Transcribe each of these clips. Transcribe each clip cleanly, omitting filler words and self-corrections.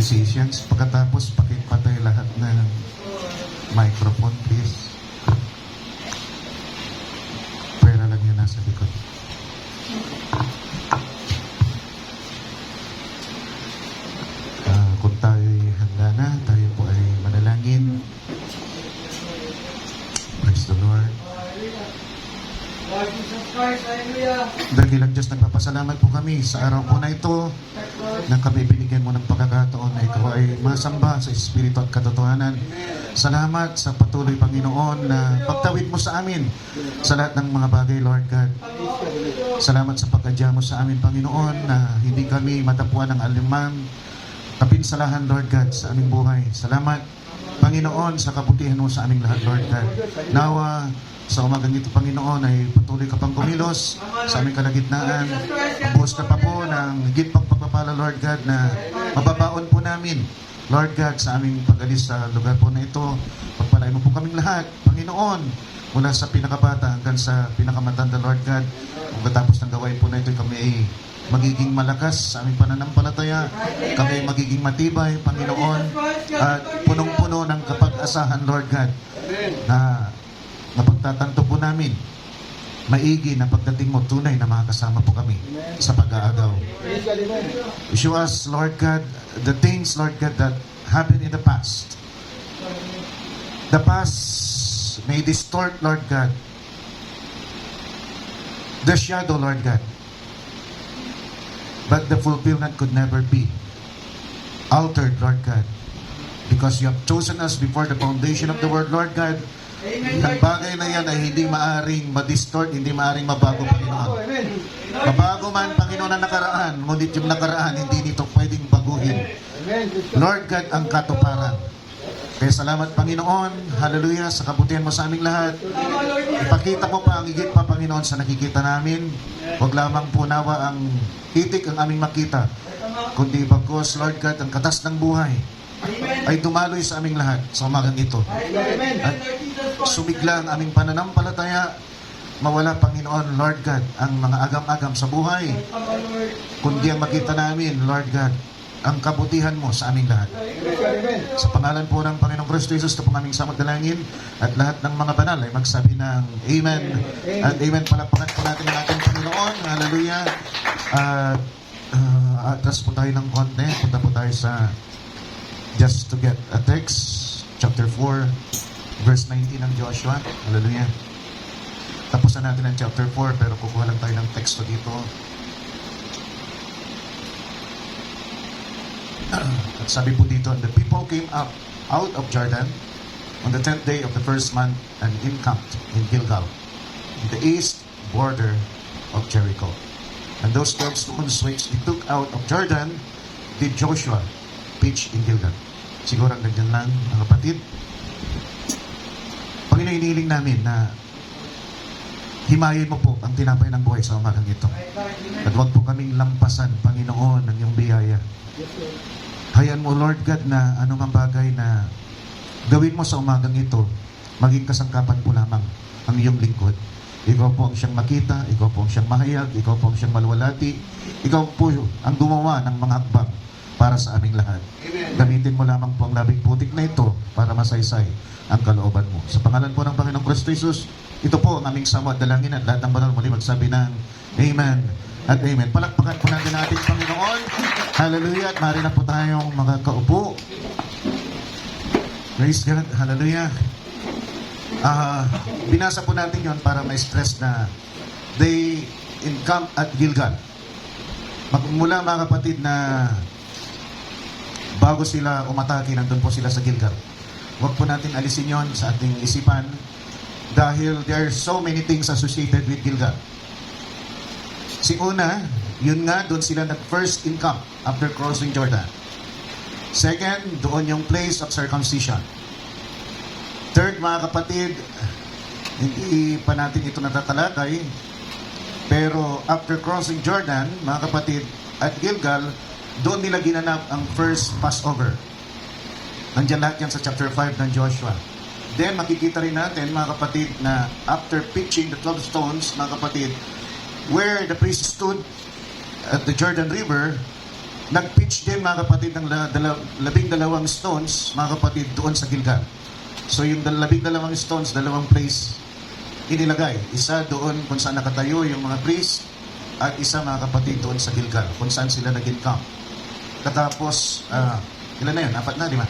musicians. Pagkatapos, pakipatay lahat ng microphone, please. Pwera lang yun nasa likod. Kung tayo'y handa na, tayo po ay manalangin. Praise the Lord. Dakilang Diyos, nagpapasalamat po kami sa araw po na ito na kami binigyan mo ng pagkakataon na ikaw ay masamba sa Espiritu at katotohanan. Salamat sa patuloy, Panginoon, na pagtawid mo sa amin sa lahat ng mga bagay, Lord God. Salamat sa pagkadya mo sa amin, Panginoon, na hindi kami matapuan ng alimang kapinsalahan, Lord God, sa aming buhay. Salamat, Panginoon, sa kabutihan mo sa aming lahat, Lord God. Nawa, sa umagang ito, Panginoon, ay patuloy ka pang kumilos sa aming kalagitnaan. Buhos ka pa po ng higit pang pagpapala, Lord God, na mababaon po namin, Lord God, sa aming pag-alis sa lugar po na ito. Pagpalain mo po kaming lahat, Panginoon, mula sa pinakabata hanggang sa pinakamatanda, Lord God. Pagkatapos ng gawain po na ito, kami ay magiging malakas sa aming pananampalataya. Kami ay magiging matibay, Panginoon, at punong-puno ng kapag-asahan, Lord God, na napagtatanto po namin maigi na pagdating mo, tunay na makakasama po kami sa pag-aagaw. Show us, Lord God, the things, Lord God, that happened in the past. The past may distort, Lord God, the shadow, Lord God, but the fulfillment could never be altered, Lord God, because you have chosen us before the foundation of the world, Lord God. Ang bagay na yan ay hindi maaring ma-distort, hindi maaring mabago, Panginoon. Mabago man, Panginoon, na nakaraan, ngunit yung nakaraan, hindi nito pwedeng baguhin. Lord God, ang katuparan. Kaya salamat, Panginoon, hallelujah, sa kabutihan mo sa aming lahat. Ipakita mo pa ang higit pa, Panginoon, sa nakikita namin. Huwag lamang po nawa ang hitik ang aming makita, kundi bagos, Lord God, ang katas ng buhay ay dumaloy sa aming lahat sa umagang ito. At sumigla ang aming pananampalataya, mawala, Panginoon, Lord God, ang mga agam-agam sa buhay, kundi ang makita namin, Lord God, ang kabutihan mo sa aming lahat. Sa pangalan po ng Panginoong Kristo Jesus, ito po aming samagdalangin, at lahat ng mga banal ay magsabi ng Amen at Amen. Palakpakan po natin ang ating Panginoon. Hallelujah. Atras po tayo ng konti. Punta po tayo sa just to get a text, chapter 4, verse 19 ng Joshua. Hallelujah. Tapusan natin ang chapter 4, pero kukuha lang tayo ng teksto dito. At sabi po dito, the people came up out of Jordan on the 10th day of the first month and encamped in Gilgal, in the east border of Jericho. And those 12 stones which they took out of Jordan did Joshua pitch in Gilgal. Siguro ang ganyan lang, mga kapatid. Panginoon, inihiling namin na himayin mo po ang tinapay ng buhay sa umagang ito. At huwag po kaming lampasan, Panginoon, ng iyong biyaya. Hayaan mo, Lord God, na anumang bagay na gawin mo sa umagang ito, maging kasangkapan po lamang ang iyong lingkod. Ikaw po ang siyang makita, ikaw po ang siyang mahayag, ikaw po ang siyang maluwalhati, ikaw po ang gumawa ng mga hakbang para sa aming lahat. Gamitin mo lamang po ang labing putik na ito para masaysay ang kalooban mo. Sa pangalan po ng Panginoong Kristo Jesus, ito po ang aming samad dalangin, at lahat ng banal muli magsabi ng Amen at Amen. Palakpakan po natin ang ating Panginoon. Hallelujah. At maaari na po tayong makakaupo. Praise God. Hallelujah. Binasa po natin yon para ma-stress na they encamp at Gilgal. Magmula, mga kapatid, na bago sila umatake, nandun po sila sa Gilgal. Huwag po natin alisin yon sa ating isipan dahil there are so many things associated with Gilgal. Si una, yun nga, doon sila nag-first encamp after crossing Jordan. Second, doon yung place of circumcision. Third, mga kapatid, hindi pa natin ito natatalakay, pero after crossing Jordan, mga kapatid, at Gilgal, doon nila ginanap ang first Passover. Nandiyan lahat yan sa chapter 5 ng Joshua. Then, makikita rin natin, mga kapatid, na after pitching the 12 stones, mga kapatid, where the priest stood at the Jordan River, nag-pitch din mga kapatid ng 12 stones, mga kapatid, doon sa Gilgal. So yung 12 stones, 2 place inilagay. Isa doon kung saan nakatayo yung mga priest, at isa mga kapatid doon sa Gilgal, kung saan sila nag-encamp. Katapos, ilan na yun? 4 na, di ba?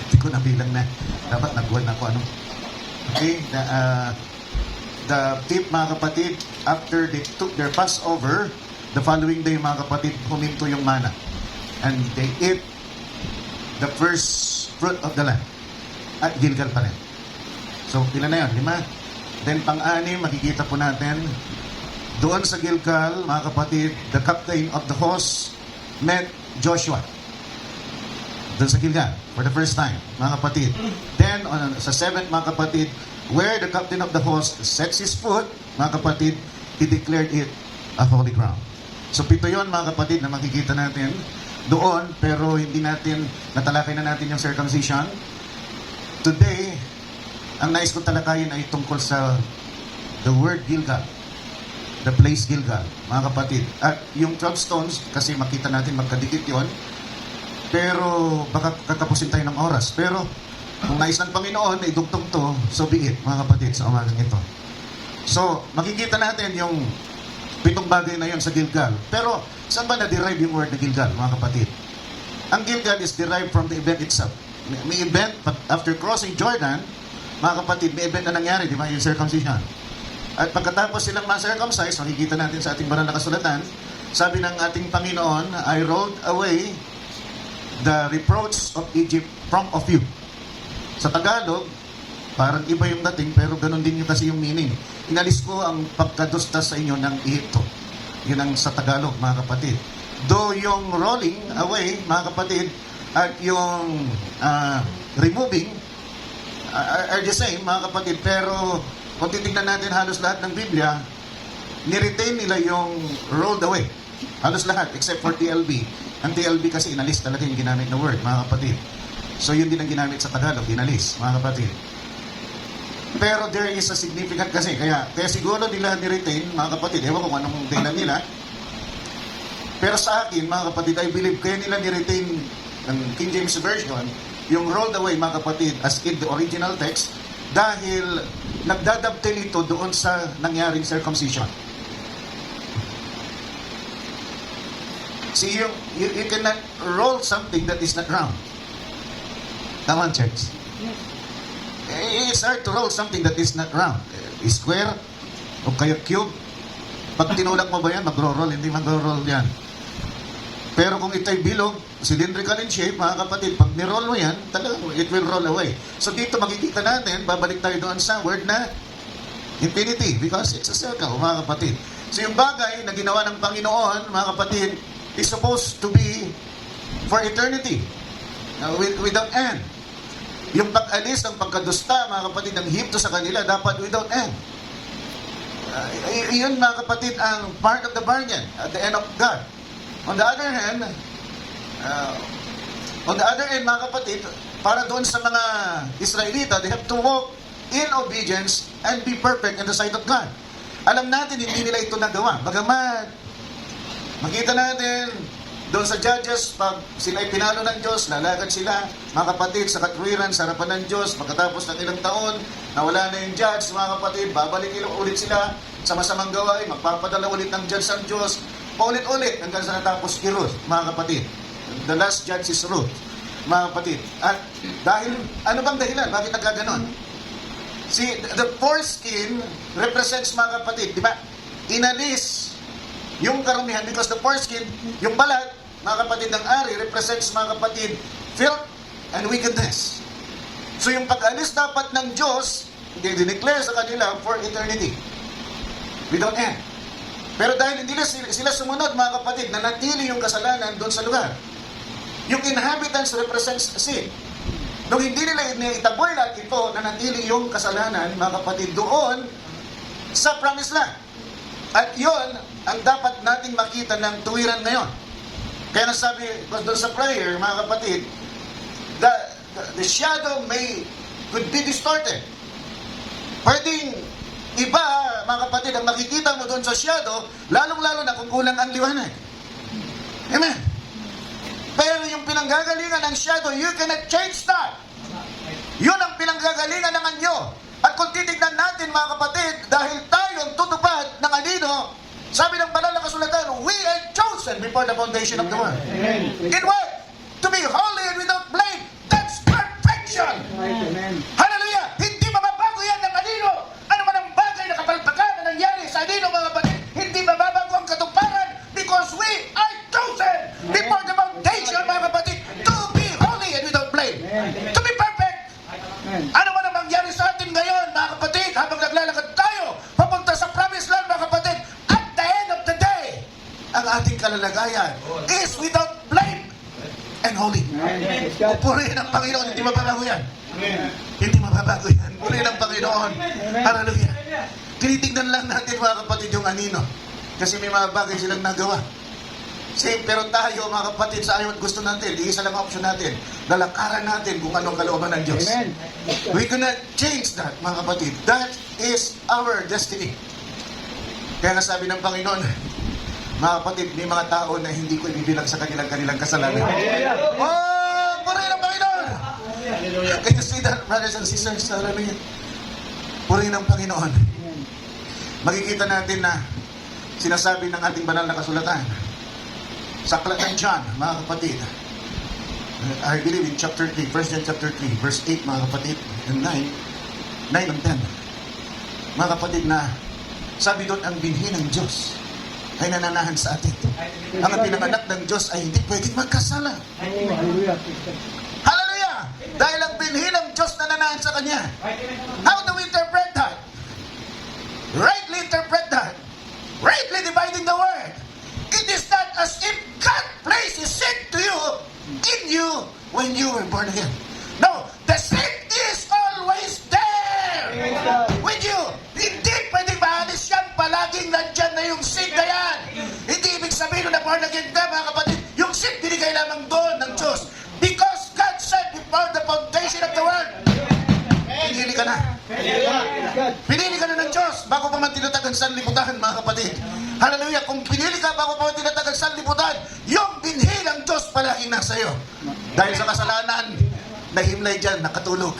Hindi ko nabilang na. Dapat nag-1 ako, ano? Okay, the tip mga kapatid, after they took their Passover, the following day mga kapatid, huminto yung mana. And they ate the first fruit of the land. At Gilgal pa rin. So, ilan na yun? 5. Then, pang-anim, makikita po natin, doon sa Gilgal, mga kapatid, the captain of the host met Joshua. Doon sa Gilgal, for the first time, mga kapatid. Then, sa 7th, mga kapatid, where the captain of the host sets his foot, mga kapatid, he declared it a holy ground. So, 7 yun, mga kapatid, na makikita natin doon, pero hindi natin, natalakay na natin yung circumcision. Today, ang nais kong talakayin ay tungkol sa the word Gilgal, the place Gilgal, mga kapatid. At yung 12 stones, kasi makita natin magkadikit yon, pero baka katapusin tayo ng oras. Pero kung nais ng Panginoon na idugtong to, so be it, mga kapatid, sa umagang ito. So, makikita natin yung 7 bagay na yon sa Gilgal. Pero, saan ba na-derive yung word na Gilgal, mga kapatid? Ang Gilgal is derived from the event itself. May event, after crossing Jordan, mga kapatid, may event na nangyari, di ba, yung circumcision. At pagkatapos silang ma-circumcise, makikita natin sa ating banal na kasulatan, sabi ng ating Panginoon, I rolled away the reproach of Egypt from of you. Sa Tagalog, parang iba yung dating, pero ganun din yung kasi yung meaning. Inalis ko ang pagkadusta sa inyo ng Ehipto. Yun ang sa Tagalog, mga kapatid. Though yung rolling away, mga kapatid, at yung removing are the same, mga kapatid, pero kung titignan natin halos lahat ng Biblia, niretain nila yung rolled away. Halos lahat, except for TLB. Ang TLB kasi inalis talaga yung ginamit na word, mga kapatid. So yun din ang ginamit sa Tagalog, inalis, mga kapatid. Pero there is a significant kasi, kaya siguro nila niretain, mga kapatid, ewan ko kung anong dahilan nila. Pero sa akin, mga kapatid, I believe, kaya nila niretain ng King James Version, yung rolled away, mga kapatid, as in the original text, dahil nagdadabtel ito doon sa nangyaring circumcision. See, you cannot roll something that is not round. Come on, church. It's hard to roll something that is not round. Square, o kaya cube. Pag tinulak mo ba yan, magro-roll, hindi magro-roll yan. Pero kung ito'y bilog, cylindrical in shape, mga kapatid, pag ni-roll mo yan, talagang it will roll away. So dito makikita natin, babalik tayo doon sa word na infinity, because it's a circle, mga kapatid. So yung bagay na ginawa ng Panginoon, mga kapatid, is supposed to be for eternity, without end. Yung pag-alis ng pagkadusta, mga kapatid, ng Ehipto sa kanila, dapat without end. Iyon, mga kapatid, ang part of the bargain at the end of God. On the other hand, mga kapatid, para doon sa mga Israelita, they have to walk in obedience and be perfect in the sight of God. Alam natin, hindi nila ito nagawa. Bagamat, makita natin, doon sa Judges, pag sila ay pinalo ng Diyos, lalagad sila, mga kapatid, sa katwiran, sa harapan ng Diyos, pagkatapos ng ilang taon, nawala na yung judge, mga kapatid, babalik ulit sila sa masamang gawain, magpapadala ulit ng judge ang Diyos, paulit-ulit, hanggang sa natapos si Ruth, mga kapatid. The last judge is Ruth, mga kapatid. At dahil, ano bang dahilan? Bakit nagkaganon? See, the foreskin represents, mga kapatid, di ba? Inalis yung karumihan, because the foreskin, yung balat, mga kapatid ng ari, represents, mga kapatid, filth and wickedness. So yung pag-alis dapat ng Diyos, dineclare sa kanila for eternity, without end. Pero dahil hindi sila sumunod, mga kapatid, nanatili yung kasalanan doon sa lugar. Yung inhabitants represents sin. Nung hindi nila itaboy lahat ito, nanatili yung kasalanan, mga kapatid, doon sa promised land. At yon ang dapat nating makita ng tuwiran ngayon. Kaya nasabi doon sa prayer, mga kapatid, the shadow could be distorted. Pwedeng Iba, mga kapatid, ang makikita mo doon sa shadow, lalong-lalo na kung kulang ang liwanag. Amen. Pero yung pinanggagalingan ng shadow, you cannot change that. Yun ang pinanggagalingan ng anyo. At kung titignan natin, mga kapatid, dahil tayo ang tutupad ng anino, sabi ng banal na kasulatan, we are chosen before the foundation of the world. In what? To be holy and without blame. That's perfection. Hallelujah! Hindi mababago yan ng anino. Ano man ang bagay na kapalpakan na nangyari sa anino, mga kapatid, hindi mababago ang katuparan because we are chosen before the foundation, mga kapatid, to be holy and without blame. To be perfect. Ano man ang mangyari sa atin ngayon, mga kapatid, habang naglalakad tayo papunta sa promised land, mga kapatid, at the end of the day, ang ating kalalagayan is without blame and holy. Purihin ang Panginoon, hindi mababago yan. Hindi mababago yan. Purihin ang Panginoon. Hallelujah. Tinitignan lang natin, mga kapatid, yung anino. Kasi may mga bagay silang nagawa. Pero tayo, mga kapatid, sa ayaw at gusto natin, di isa lang ang option natin. Lalakaran natin kung anong kalooban ng Diyos. We cannot change that, mga kapatid. That is our destiny. Kaya nga sabi ng Panginoon, mga kapatid, may mga tao na hindi ko ibibilang sa kanilang kasalanan. Oh, purihin ang Panginoon! Can you see that, brothers and sisters? Hallelujah. Purihin ang Panginoon. Makikita natin na sinasabi ng ating banal na kasulatan sa aklat ng John, mga kapatid, I believe in chapter 3, 1 John chapter 3, verse 8, mga kapatid, and 9 and 10. Mga kapatid, na sabi doon, ang binhi ng Diyos ay nananahan sa atin. Ang pinanganak ng Diyos ay hindi pwedeng magkasala. Hallelujah! Dahil ang binhi ng Diyos nananahan sa Kanya. How do we interpret that? Rightly interpret that. Rightly dividing the word. It is not as if God placed His seed to you, in you, when you were born again. No, the seed is always there with you. Hindi pwedeng maalis yan, palaging nandyan na yung seed na yan. Hindi ibig sabihin na born again ka, mga kapatid. Yung seed binigay lamang doon ng Diyos. Because God said before the foundation of the world, pinili ka na. Pinili ka na ng Diyos bago pa man tinatag ang sanlibutan, mga kapatid. Hallelujah. Kung pinili ka bago pa man tinatag ang sanlibutan, yung binhi ng Diyos palaging nasa iyo. Dahil sa kasalanan, nahimlay dyan, nakatulog.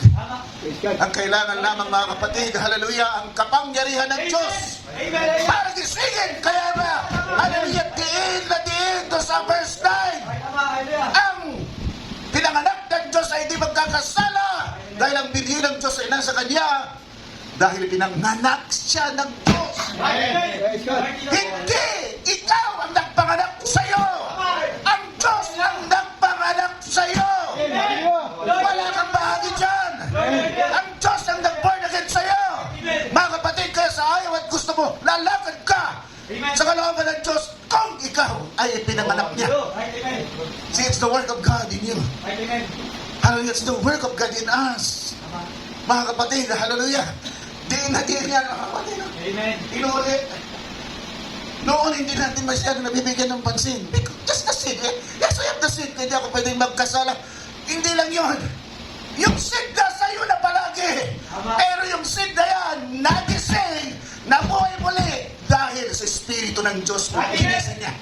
Ang kailangan lamang, mga kapatid, hallelujah, ang kapangyarihan ng Diyos para gisingin. Kaya ba, hallelujah, diin na diin to sa verse 9. Ang pinanganak ng Diyos ay hindi magkakasala dahil ang binhi ng Diyos ay nasa Kanya. Dahil pinanganak siya ng Diyos. Hindi ikaw ang nagpanganak sa iyo. Ang Diyos ang nagpanganak sa iyo. Wala kang bahagi dyan. Ang Diyos ang nag-born again sa iyo. Mga kapatid, kaya sa ayaw at gusto mo, lalakad ka sa kalooban ng Diyos kung ikaw ay pinanganak niya. See, it's the work of God in you. Hallelujah, it's the work of God in us. Mga kapatid, hallelujah. Diin na diin yan, mga kapatid. Inuulit. Noon hindi natin masyado nabibigyan ng pansin. Because just the sin. Yes, I have the sin. Hindi ako pwedeng magkasala. Hindi lang yun. Yung sin na sa'yo na palagi. Pero yung sin na yan, nagising, nabuhay muli. Dahil sa Espiritu ng Diyos kung ginising niya.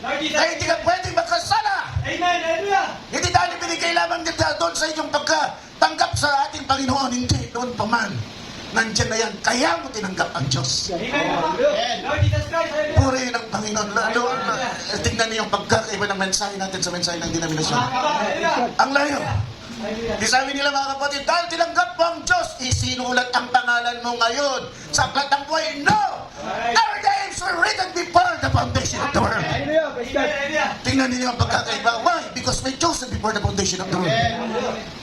Kaya hindi ka pwedeng magkasala. Hindi dahil binigay lamang nila doon sa inyong pagkatanggap sa ating Panginoon. Hindi, doon pa man. Nandyan na yan, kaya mo tinanggap ang Diyos. Purihin ang Panginoon. Lalo, tingnan niyo yung pagkakaiba ng mensahe natin sa mensahe ng denominasyon. Ang layo. Di sabi nila, mga kapatid, dahil tinanggap mo ang Diyos, isinulat ang pangalan mo ngayon sa aklat ng buhay. No! Our names were written before the foundation of the world. Tingnan niyo ang pagkakaiba. Why? Because we chosen before the foundation of the world.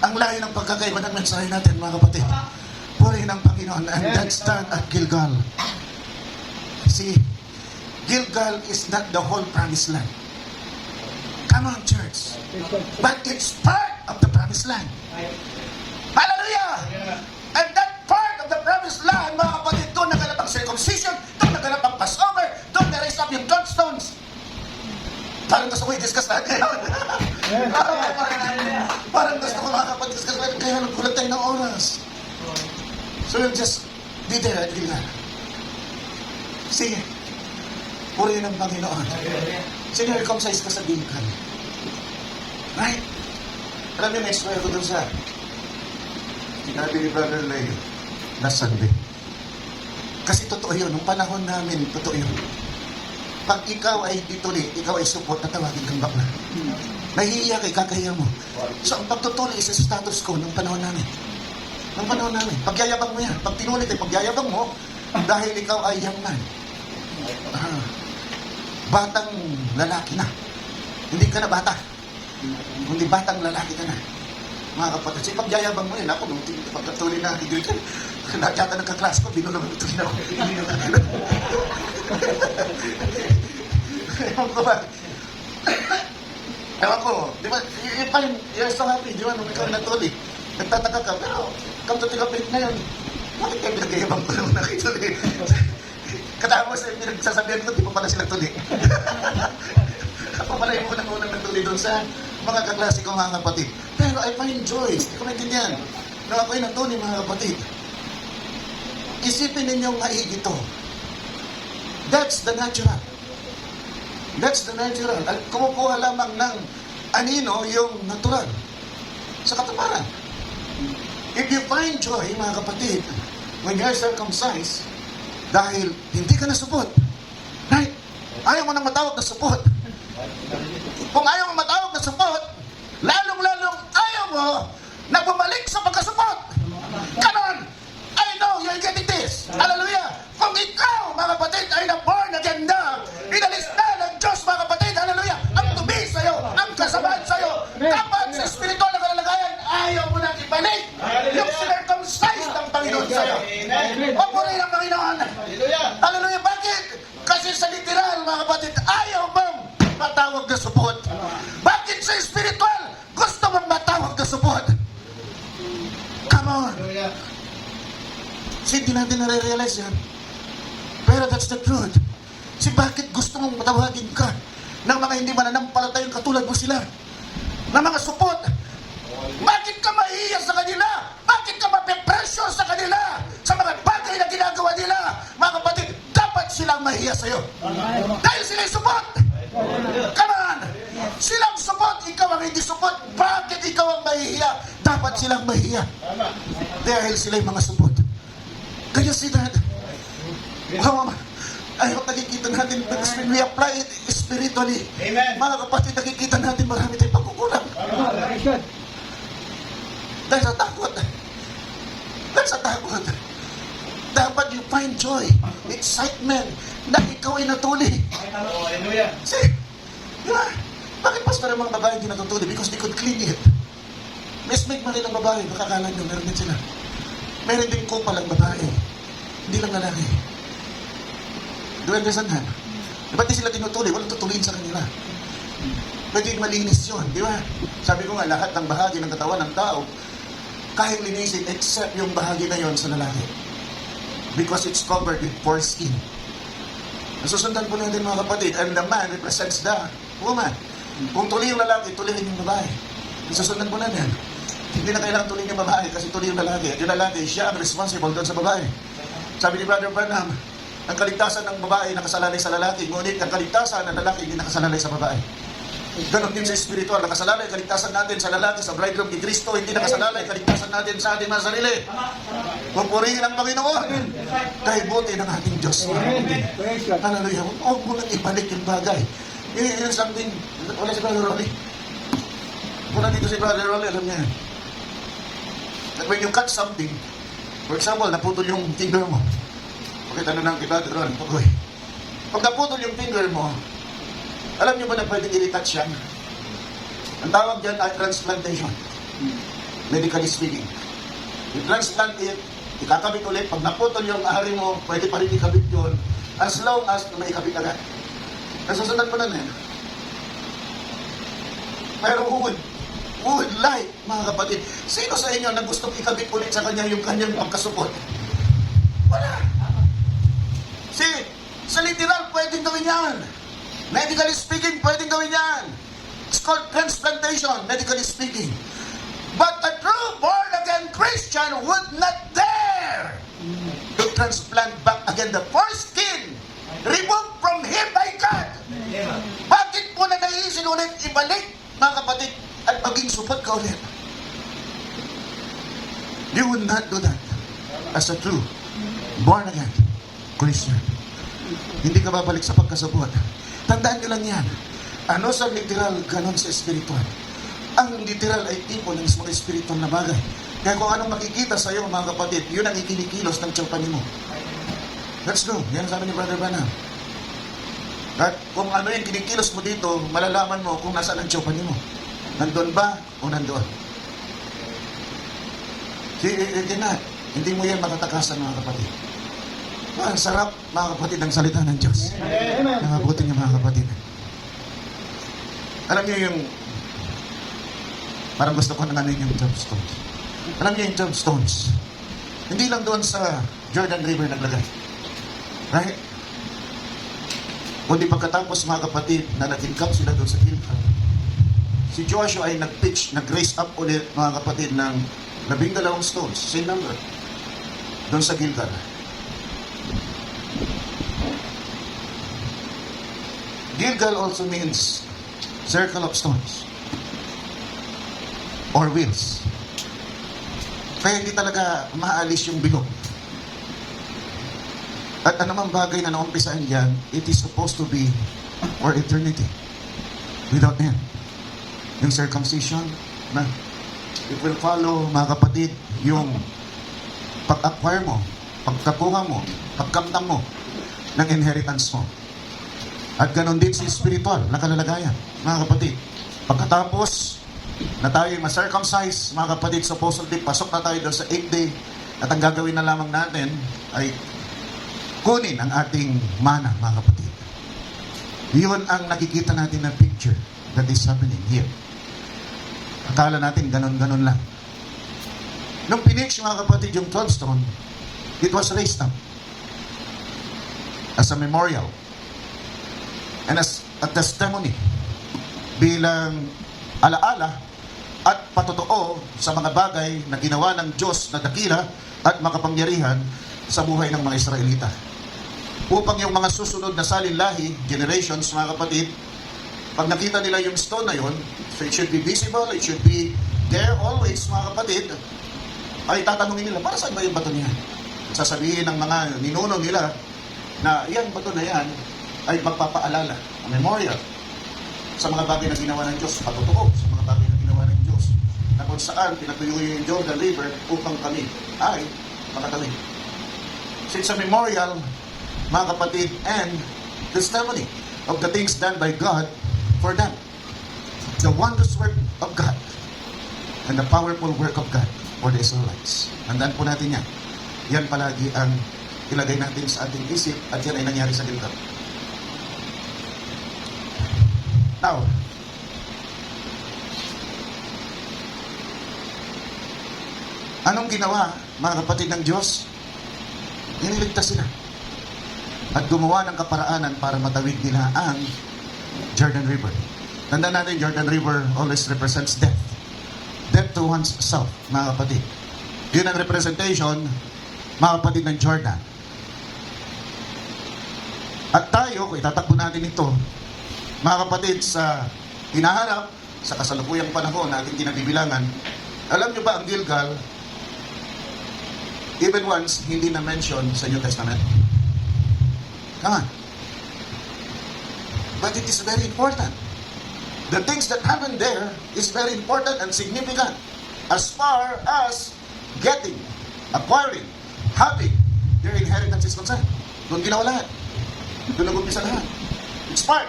Ang layo ng pagkakaiba ng mensahe natin, mga kapatid. Purihin ang Panginoon. And that's done at Gilgal. See, Gilgal is not the whole promised land. Come on, church. But it's part of the promised land. Hallelujah! And that part of the promised land, mga kapatid, doon naganap ang circumcision, doon naganap ang Passover, doon na-raise up yung bloodstones. Parang gusto ko i-discuss natin. Parang gusto ko, mga kapatid, discuss natin. Kaya nagkulat tayo ng oras. So we'll just Dito, Adrian. Sige. Purihin ng Panginoon. Sinircumcise ka sa bingkan. Right? Alam niyo, may swear ko dun sa sinabi ni Brother Leo last Sunday. Kasi totoo yun. Nung panahon namin, totoo yun. Pag ikaw ay dituli, ikaw ay support na tawagin kang bakla. Nahihiya kay kakahiya mo. So, ang pagtutuli is sa status ko nung panahon namin. Nung panahon namin. Pagyayabang mo yan. Pag tinulit ay pagyayabang mo dahil ikaw ay young man. Batang lalaki na. Hindi ka na bata. Hindi batang lalaki ka na. Mga kapatid, so pagyayabang mo yun. Ako, nung pagkatuloy na dito, nakita nagka-class ko, binulong ang ito ako. Ewan ko ba? Ewan ko, di ba, you're so happy, di ba, nung ikaw natuloy. Nagtataka ka, pero, come to think of it na yun, bakit kayo pinagayabang ko nung nakituloy? Katapos, pinagsasabihan ko, di pa pala sila tuloy. Ako pala yung unang-unang natuloy doon sa mga kaklase ko, mga kapatid. Pero I find joy. Hindi ko maintindihan. Nung ako'y natuloy, mga kapatid, isipin ninyong maigi ito. That's the natural. That's the natural. At kumukuha lamang ng anino yung natural. Sa katuparan. If you find joy, mga kapatid, when you're circumcised, dahil hindi ka nasupot. Right? Ayaw mo nang matawag na supot. Kung ayaw mo matawag na supot, lalong-lalong ayaw mo na bumalik sa pagkasupot. Come on! I know you're getting this. Hallelujah! Kung ikaw, mga kapatid, ay na-born again na, inalis na ng Diyos, mga kapatid, hallelujah, ang tubi sa'yo, ang kasabahan sa'yo, dapat sa spiritual na kalagayan, ayaw mo nang ibalik yung circumcised ng Panginoon sa'yo. Papuri ng Panginoon. Hallelujah! Bakit? Kasi sa literal, mga kapatid, ayaw mong matawag na supot. Bakit sa spiritual, gusto mong matawag na supot? Come on! Kasi hindi natin nare-realize yan. Pero that's the truth. Si bakit gusto mong matawagin ka ng mga hindi mananampalatayang katulad mo sila? Na mga supot? Bakit ka mahihiya sa kanila? Bakit ka mape-pressure sa kanila? Sa mga bagay na ginagawa nila? Mga kapatid, dapat silang mahihiya sa'yo. Dahil sila'y supot! Come on! Silang supot, ikaw ang hindi supot. Bakit ikaw ang mahihiya? Dapat silang mahihiya. Dahil sila'y mga supot. Kaya si Dad, wow, I hope nakikita natin when we apply it spiritually. Amen. Mga kapatid, nakikita natin marami tayong pagkukulang. Dahil sa takot. Dahil sa takot. Dapat you find joy, excitement, na ikaw ay natuli. Hallelujah. See, di ba? Bakit pastor ang mga babae hindi natutuli? Because they could clean it. May smeg man rin ang babae, makakala nyo, meron din sila. Meron din kupal ang babae. Hindi lang lalaki. Do you understand that? Ba't di sila tinutuli? Walang tutuliin sa kanila. Pwede malinis yun, di ba? Sabi ko nga, lahat ng bahagi ng katawan ng tao, kahit linisin, except yung bahagi na yon sa lalaki. Because it's covered with foreskin. Nasusundan po natin mga kapatid, and the man represents the woman. Kung tuli yung lalaki, tulihin yung babae. Nasusundan po natin. Hindi na kailangan tuloy yung babae kasi tuloy yung lalaki. At yung lalaki, siya ang responsible doon sa babae. Sabi ni Brother Branham, ang kaligtasan ng babae nakasalalay sa lalaki, ngunit ang kaligtasan ng lalaki hindi nakasalalay sa babae. Ganon din sa spiritual, nakasalalay kaligtasan natin sa lalaki, sa bridegroom ni Kristo, hindi nakasalalay kaligtasan natin sa ating mga sarili. Pupurihin ang Panginoon. Dahil buti ng ating Diyos. Hallelujah. Huwag mo nang ibalik yung bagay. Yun something, wala si Brother Rolly. Muna dito si Brother Rolly, alam niya. That when you cut something, for example, naputol yung finger mo. Bakit ano nang kita, Brother Rolly? Pag naputol yung finger mo, alam niyo ba na pwedeng i-retouch yan? Ang tawag dyan ay transplantation. Medically speaking. I-transplant it, ikakabit ulit. Pag naputol yung ahari mo, pwede pa rin ikabit yun. As long as may ikabit agad. Nasusundan mo na yan. Pero would like, mga kapatid, sino sa inyo na gustong ikabit ulit sa kanya yung kanyang pagkasupot? Wala. See, sa literal, pwedeng gawin yan. Medically speaking, pwedeng gawin yan. It's called transplantation, medically speaking. But a true born-again Christian would not dare to transplant back again the foreskin removed from him by God. Bakit mo na naisin ulit ibalik, mga kapatid, at maging supot ka ulit? You would not do that as a true born again Christian. Hindi ka babalik sa pagkasabot. Tandaan nyo lang yan. Ano sa literal, ganon sa spiritual. Ang literal ay tipo ng mga spiritual na bagay. Kaya kung anong makikita sa iyo, mga kapatid, yun ang ikinikilos ng tiyawpanin mo. Let's go. Yan sabi ni Brother Branham. At kung ano yung kinikilos mo dito, malalaman mo kung nasaan ang tiyawpanin mo. Nandun ba o nandoon? Hindi mo yan matatakasan, mga kapatid. Ang sarap, mga kapatid, ang salita ng Diyos. Nangabuti niyo, mga kapatid. Alam niyo yung, parang gusto ko na nanin yung gemstones. Alam niyo yung gemstones. Hindi lang doon sa Jordan River naglagay. Right? Kundi pagkatapos, mga kapatid, na nag-income sila doon sa Gilgal, si Joshua ay nag-pitch, nag-raise up ulit, mga kapatid, ng 12 stones, same number, doon sa Gilgal. Gilgal also means circle of stones or wheels. Kaya hindi talaga maalis yung bilog. At anumang bagay na naumpisaan dyan, it is supposed to be for eternity. Without end. Yung circumcision, na it will follow, mga kapatid, yung pag-acquire mo, pagkakuha mo, pagkamtam mo ng inheritance mo. At ganon din si spiritual na kalalagayan, mga kapatid. Pagkatapos na tayo ma-circumcise, mga kapatid, supposedly pasok na tayo doon sa 8th day, at ang gagawin na lamang natin ay kunin ang ating mana, mga kapatid. Yun ang nakikita natin na picture that is happening here. Akala natin ganon-ganon lang. Nung pinitch, mga kapatid, yung 12 stone, it was raised up as a memorial and as a testimony bilang alaala at patotoo sa mga bagay na ginawa ng Diyos na dakila at makapangyarihan sa buhay ng mga Israelita. Upang yung mga susunod na salinlahi, generations, mga kapatid, pag nakita nila yung stone na yun, so it should be visible, it should be there always, mga kapatid, ay tatanungin nila, para saan ba yung bato niya? Sasabihin ng mga ninuno nila na yan, bato na yan, ay magpapaalala, a memorial sa mga bagay na ginawa ng Diyos, patotoo sa mga bagay na ginawa ng Diyos, na kung saan pinatuyo yung Jordan River upang kami ay makatawid. So it's a memorial, mga kapatid, and testimony of the things done by God for them. The wondrous work of God and the powerful work of God for the Israelites. Tandaan po natin yan. Yan palagi ang ilagay natin sa ating isip at yan ay nangyari sa Gilgal. Now, anong ginawa, mga kapatid ng Diyos? Iniligtas sila at gumawa ng kaparaanan para matawid nila ang Jordan River. Tandaan natin, Jordan River always represents death. Death to one's self, mga kapatid. Yun ang representation, mga kapatid, ng Jordan. At tayo, kung itatakbo natin ito, mga kapatid, sa hinaharap, sa kasalukuyang panahon na ating kinabibilangan, alam nyo ba ang Gilgal, even once, hindi na-mention sa New Testament? Come on. But it is very important. The things that happen there is very important and significant as far as getting, acquiring, having their inheritance is concerned. Doon ginawa lahat. Doon nag-umpisa lahat. It's part.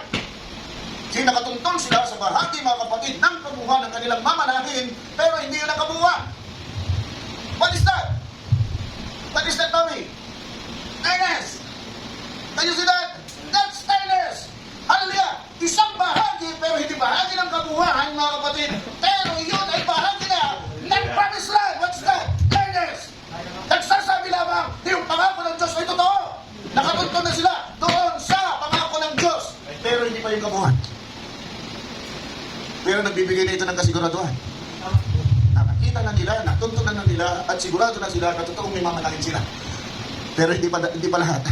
Kasi nakatungtong sila sa bahagi, mga kapatid, ng kabuuan ng kanilang mamanahin, pero hindi yun nakabuuan. What is that? What is that, Tommy? Ernest! Can you see that? That's Ernest! Hallelujah! Isang bahagi, pero hindi bahagi ng kabuuan, mga kapatid. Pero yun ay bahagi na ng promised land. What's that? Ernest! Nagsasabi lamang, yung pangako ng Diyos ay totoo. Nakatuntun na sila doon sa pangako ng Diyos. Pero hindi pa yung kabuuan. Pero nagbibigay na ito ng kasiguraduhan. Nakakita na nila, natuntun na nila, at sigurado na sila na totoong may mamanahin sila. Pero hindi pa lahat.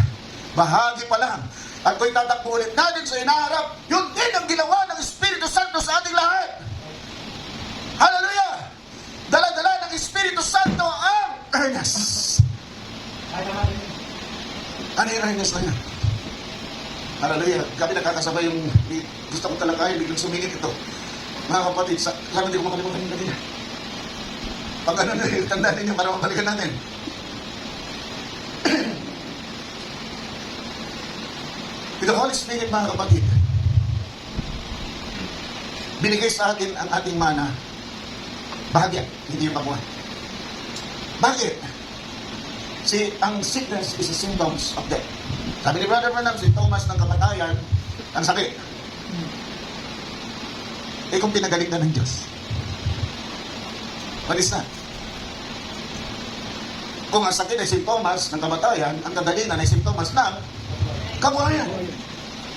Bahagi pa lang. At kung tatakbo ulit natin sa inaharap, yun din ang ginawa ng Espiritu Santo sa ating lahat. Hallelujah! Dala-dala ng Espiritu Santo ang earnest. Ano yung earnest na yan? Hallelujah! Kami nakakasabay yung gusto ko talakayin, biglang sumingit ito. Mga kapatid, sana hindi ko makalimutan yung kanina. Pag ano na, tandaan ninyo para mabalikan natin. With the Holy Spirit, mga kapatid, binigay sa atin ang ating mana. Bahagya, hindi yung pabuhay. Bakit? Ang sickness is a symptoms of death. Sabi ni Brother Branham, si Thomas ng kamatayan, ang sakit. Eh kung pinagaling ka ng Diyos, what is that? Kung ang sakit ay simptomas ng kamatayan, ang kagalingan ay simptomas ng kabuhayan.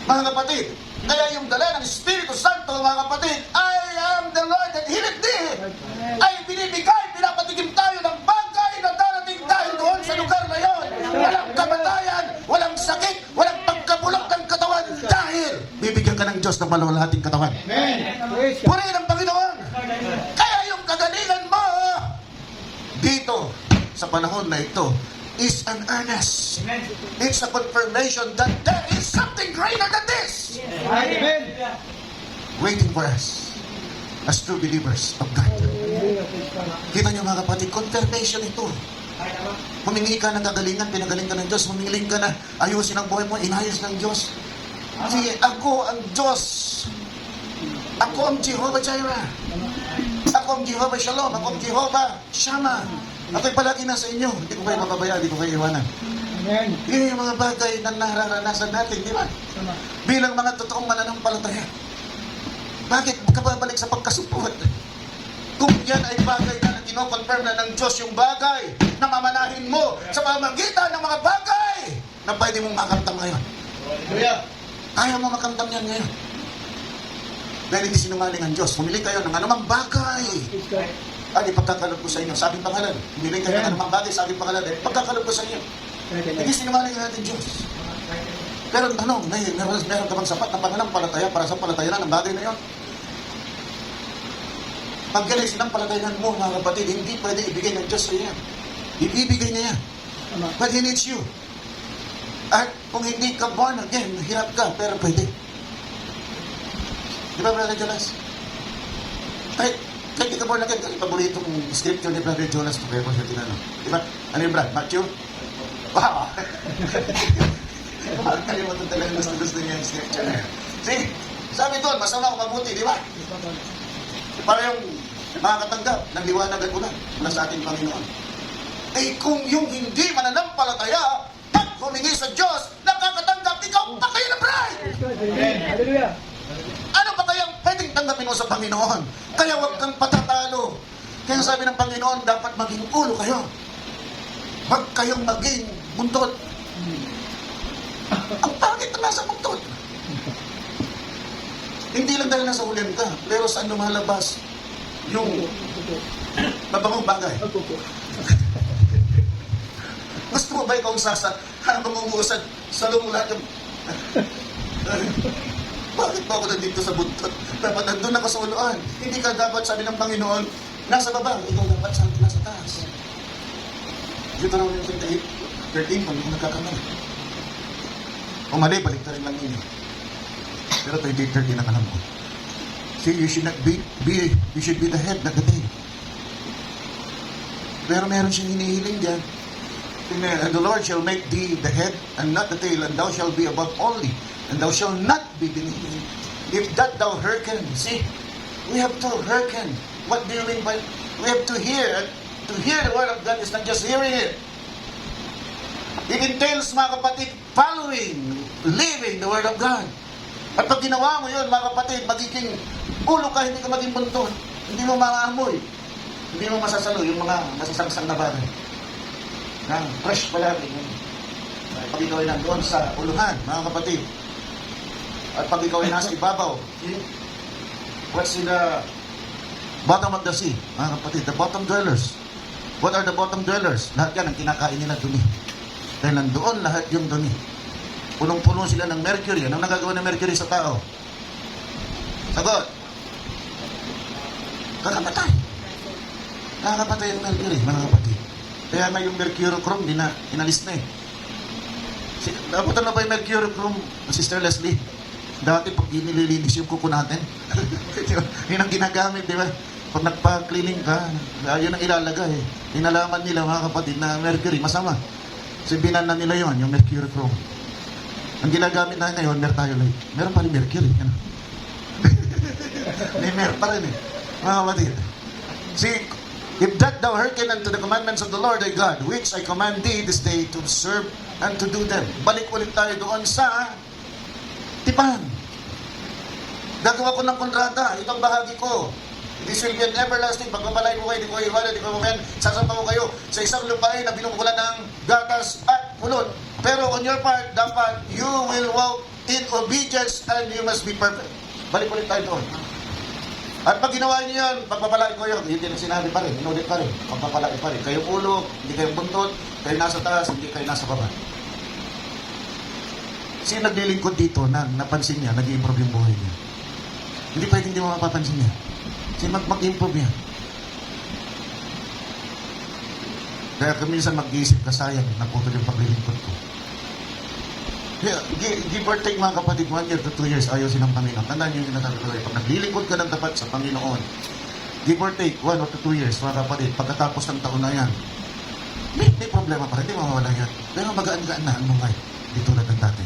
Mga kapatid, kaya yung dala ng Espiritu Santo, mga kapatid, I am the Lord that healeth thee, ay binibigay, pinapatigim tayo ng bagay na darating dahil doon sa lugar na yon. Walang kamatayan, walang sakit, walang pagkabulok ng katawan dahil bibigyan ka ng Diyos ng malulahating katawan. Purihin ang Panginoon. Kaya yung kagalingan mo dito sa panahon na ito is an earnest. It's a confirmation that there is something greater than this. Amen. Waiting for us as true believers of God. Kita niyo mga kapatid, confirmation ito. Humingi ka ng kagalingan, pinagaling ka ng Diyos. Humingi ka na ayusin ang buhay mo, inayos ng Diyos. Sige, ako ang Diyos. Ako ang Jehovah Jireh. Ako ang Jehovah Shalom. Ako ang Jehovah Shammah. Ako'y palagi nasa inyo. Hindi ko kayo mapabayaan, hindi ko kayo iwanan. Amen. Yun yung mga bagay na nararanasan natin, di ba? Bilang mga totoong mananampalataya. Bakit ka babalik sa pagkasupot? Kung yan ay bagay na kinoconfirm na ng Diyos yung bagay na mamanahin mo sa pamamagitan ng mga bagay na pwede mong makamtam ngayon. Ayaw mo makamtam yan ngayon. Dahil hindi sinungaling ang Diyos. Pumili kayo ng anumang bagay. Ay, pagkakalob ko sa inyo. Sa aking pangalan. Pumili kayo ng anumang bagay sa aking pangalan. Pagkakalob ko sa inyo. Hindi sinungaling ang ating Diyos. Pero tanong, meron ka bang sapat na pananampalataya para sa palatayanan ng bagay na yon? Pag ganay sinampalatayanan mo, mga kapatid, hindi pwede ibigay ng Diyos sa iyo. Ibibigay niya yan. But He needs you. At kung hindi ka born again, hirap ka, pero pwede. Di ba, Brother Jonas? Kahit di ka born again, kasi paboritong scripture ni Brother Jonas, kaya ko siya tinanong. Di ba? Ano yung Brad? Matthew? Wow! Kalimutan talaga gusto niya yung scripture na yan. See? Sabi doon, masama o mabuti, di ba? Para yung makakatanggap ng liwanag at ulan mula sa ating Panginoon. Eh kung yung hindi mananampalataya, pag humingi sa Diyos, nakakatanggap, ikaw pa kayo na bride! Hallelujah. Ano pa kayang pwedeng tanggapin mo sa Panginoon? Kaya huwag kang patatalo. Kaya sabi ng Panginoon, dapat maging ulo kayo. Huwag kayong maging buntot. Ang pangit na nasa buntot. Hindi lang dahil nasa hulihan ka, pero saan lumalabas yung mabangong bagay. Gusto mo ba ikaw habang umuusad, salo mo lahat yung... Bakit ba ako nandito sa buntot? Dapat nandun ako sa uluan. Hindi ka dapat, sabi ng Panginoon, nasa baba, ikaw dapat nasa taas. Deuteronomy 28:13, kung hindi ko nagkakamali. Kung mali, balik na rin lang ninyo. Pero 28:13 ang alam ko. See, you should not you should be the head, not the tail. Pero meron siyang hinihiling dyan. And the Lord shall make thee the head and not the tail, and thou shalt be above only, and thou shalt not be beneath. If that thou hearken, see, we have to hearken. What do you mean by, we have to hear. To hear the word of God is not just hearing it. It entails, mga kapatid, following, living the word of God. At pag ginawa mo yun, mga kapatid, magiging ulo ka, hindi ka maging buntot. Hindi mo maamoy. Hindi mo masasalo yung mga masasangsang na bagay. Fresh palagi. Pag ikaw ay nandoon sa uluhan, mga kapatid. At pag ikaw ay nasa ibabaw, what's in the bottom of the sea, mga kapatid? The bottom dwellers. What are the bottom dwellers? Lahat yan ang kinakain nila dumi. Dahil nandoon lahat yung dumi. Punong-puno sila ng mercury. Anong nagagawa ng mercury sa tao? Sagot. Kakapatay. Nakakapatay yung mercury, mga kapatid. Kaya nga yung mercurochrome, inalis na eh. Napunta na ba yung mercurochrome, Sister Leslie? Dati pag nililinis yung kuko natin, yun ang ginagamit, di ba? Pag nagpa-cleaning ka, yun ang ilalagay. Inalaman nila, mga kapatid, na mercury, masama. Sabihan na nila yun, yung mercurochrome. Ang ginagamit na ngayon, mertiolate. Meron pa rin mercury. Ano? May mer pa rin eh. Mga kapatid. See, if that thou hearken unto the commandments of the Lord thy God, which I command thee this day to observe and to do them. Balik ulit tayo doon sa tipan. Gagawa ko ng kontrata. Ito ang bahagi ko. This will be an everlasting. Pagpapalay ko kayo, di ko iwala, di ko kumain. Sasama ko kayo sa isang lupain na binumukulan ng gatas at pulot. Pero on your part, dapat you will walk in obedience and you must be perfect. Balik ulit tayo doon. At pag ginawa niyo yan, pagpapalay ko yun, hindi na sinabi pa rin, inulit pa rin, pagpapalay pa rin. Kayong ulo, hindi kayong buntot, kayo nasa taas, hindi kayo nasa baba. Sino naglilingkod dito na napansin niya, nag-i-improve yung buhay niya? Hindi pwedeng hindi mo mapapansin niya. Sino mag-improve niya? Kaya minsan mag-iisip ka, sayang, naputol yung paglilingkod ko. Yeah, give or take mga kapatid, 1 year to 2 years, ayaw silang Panginoon. Tandaan nyo yung sinasabi ko. Pag naglilingkod ka ng tapat sa Panginoon, give or take 1 or 2 years, mga kapatid, pagkatapos ng taon na yan, may problema pa rin, hindi mawawala yan. Pero magaan-gaan na ang buhay. Hindi tulad ng dati.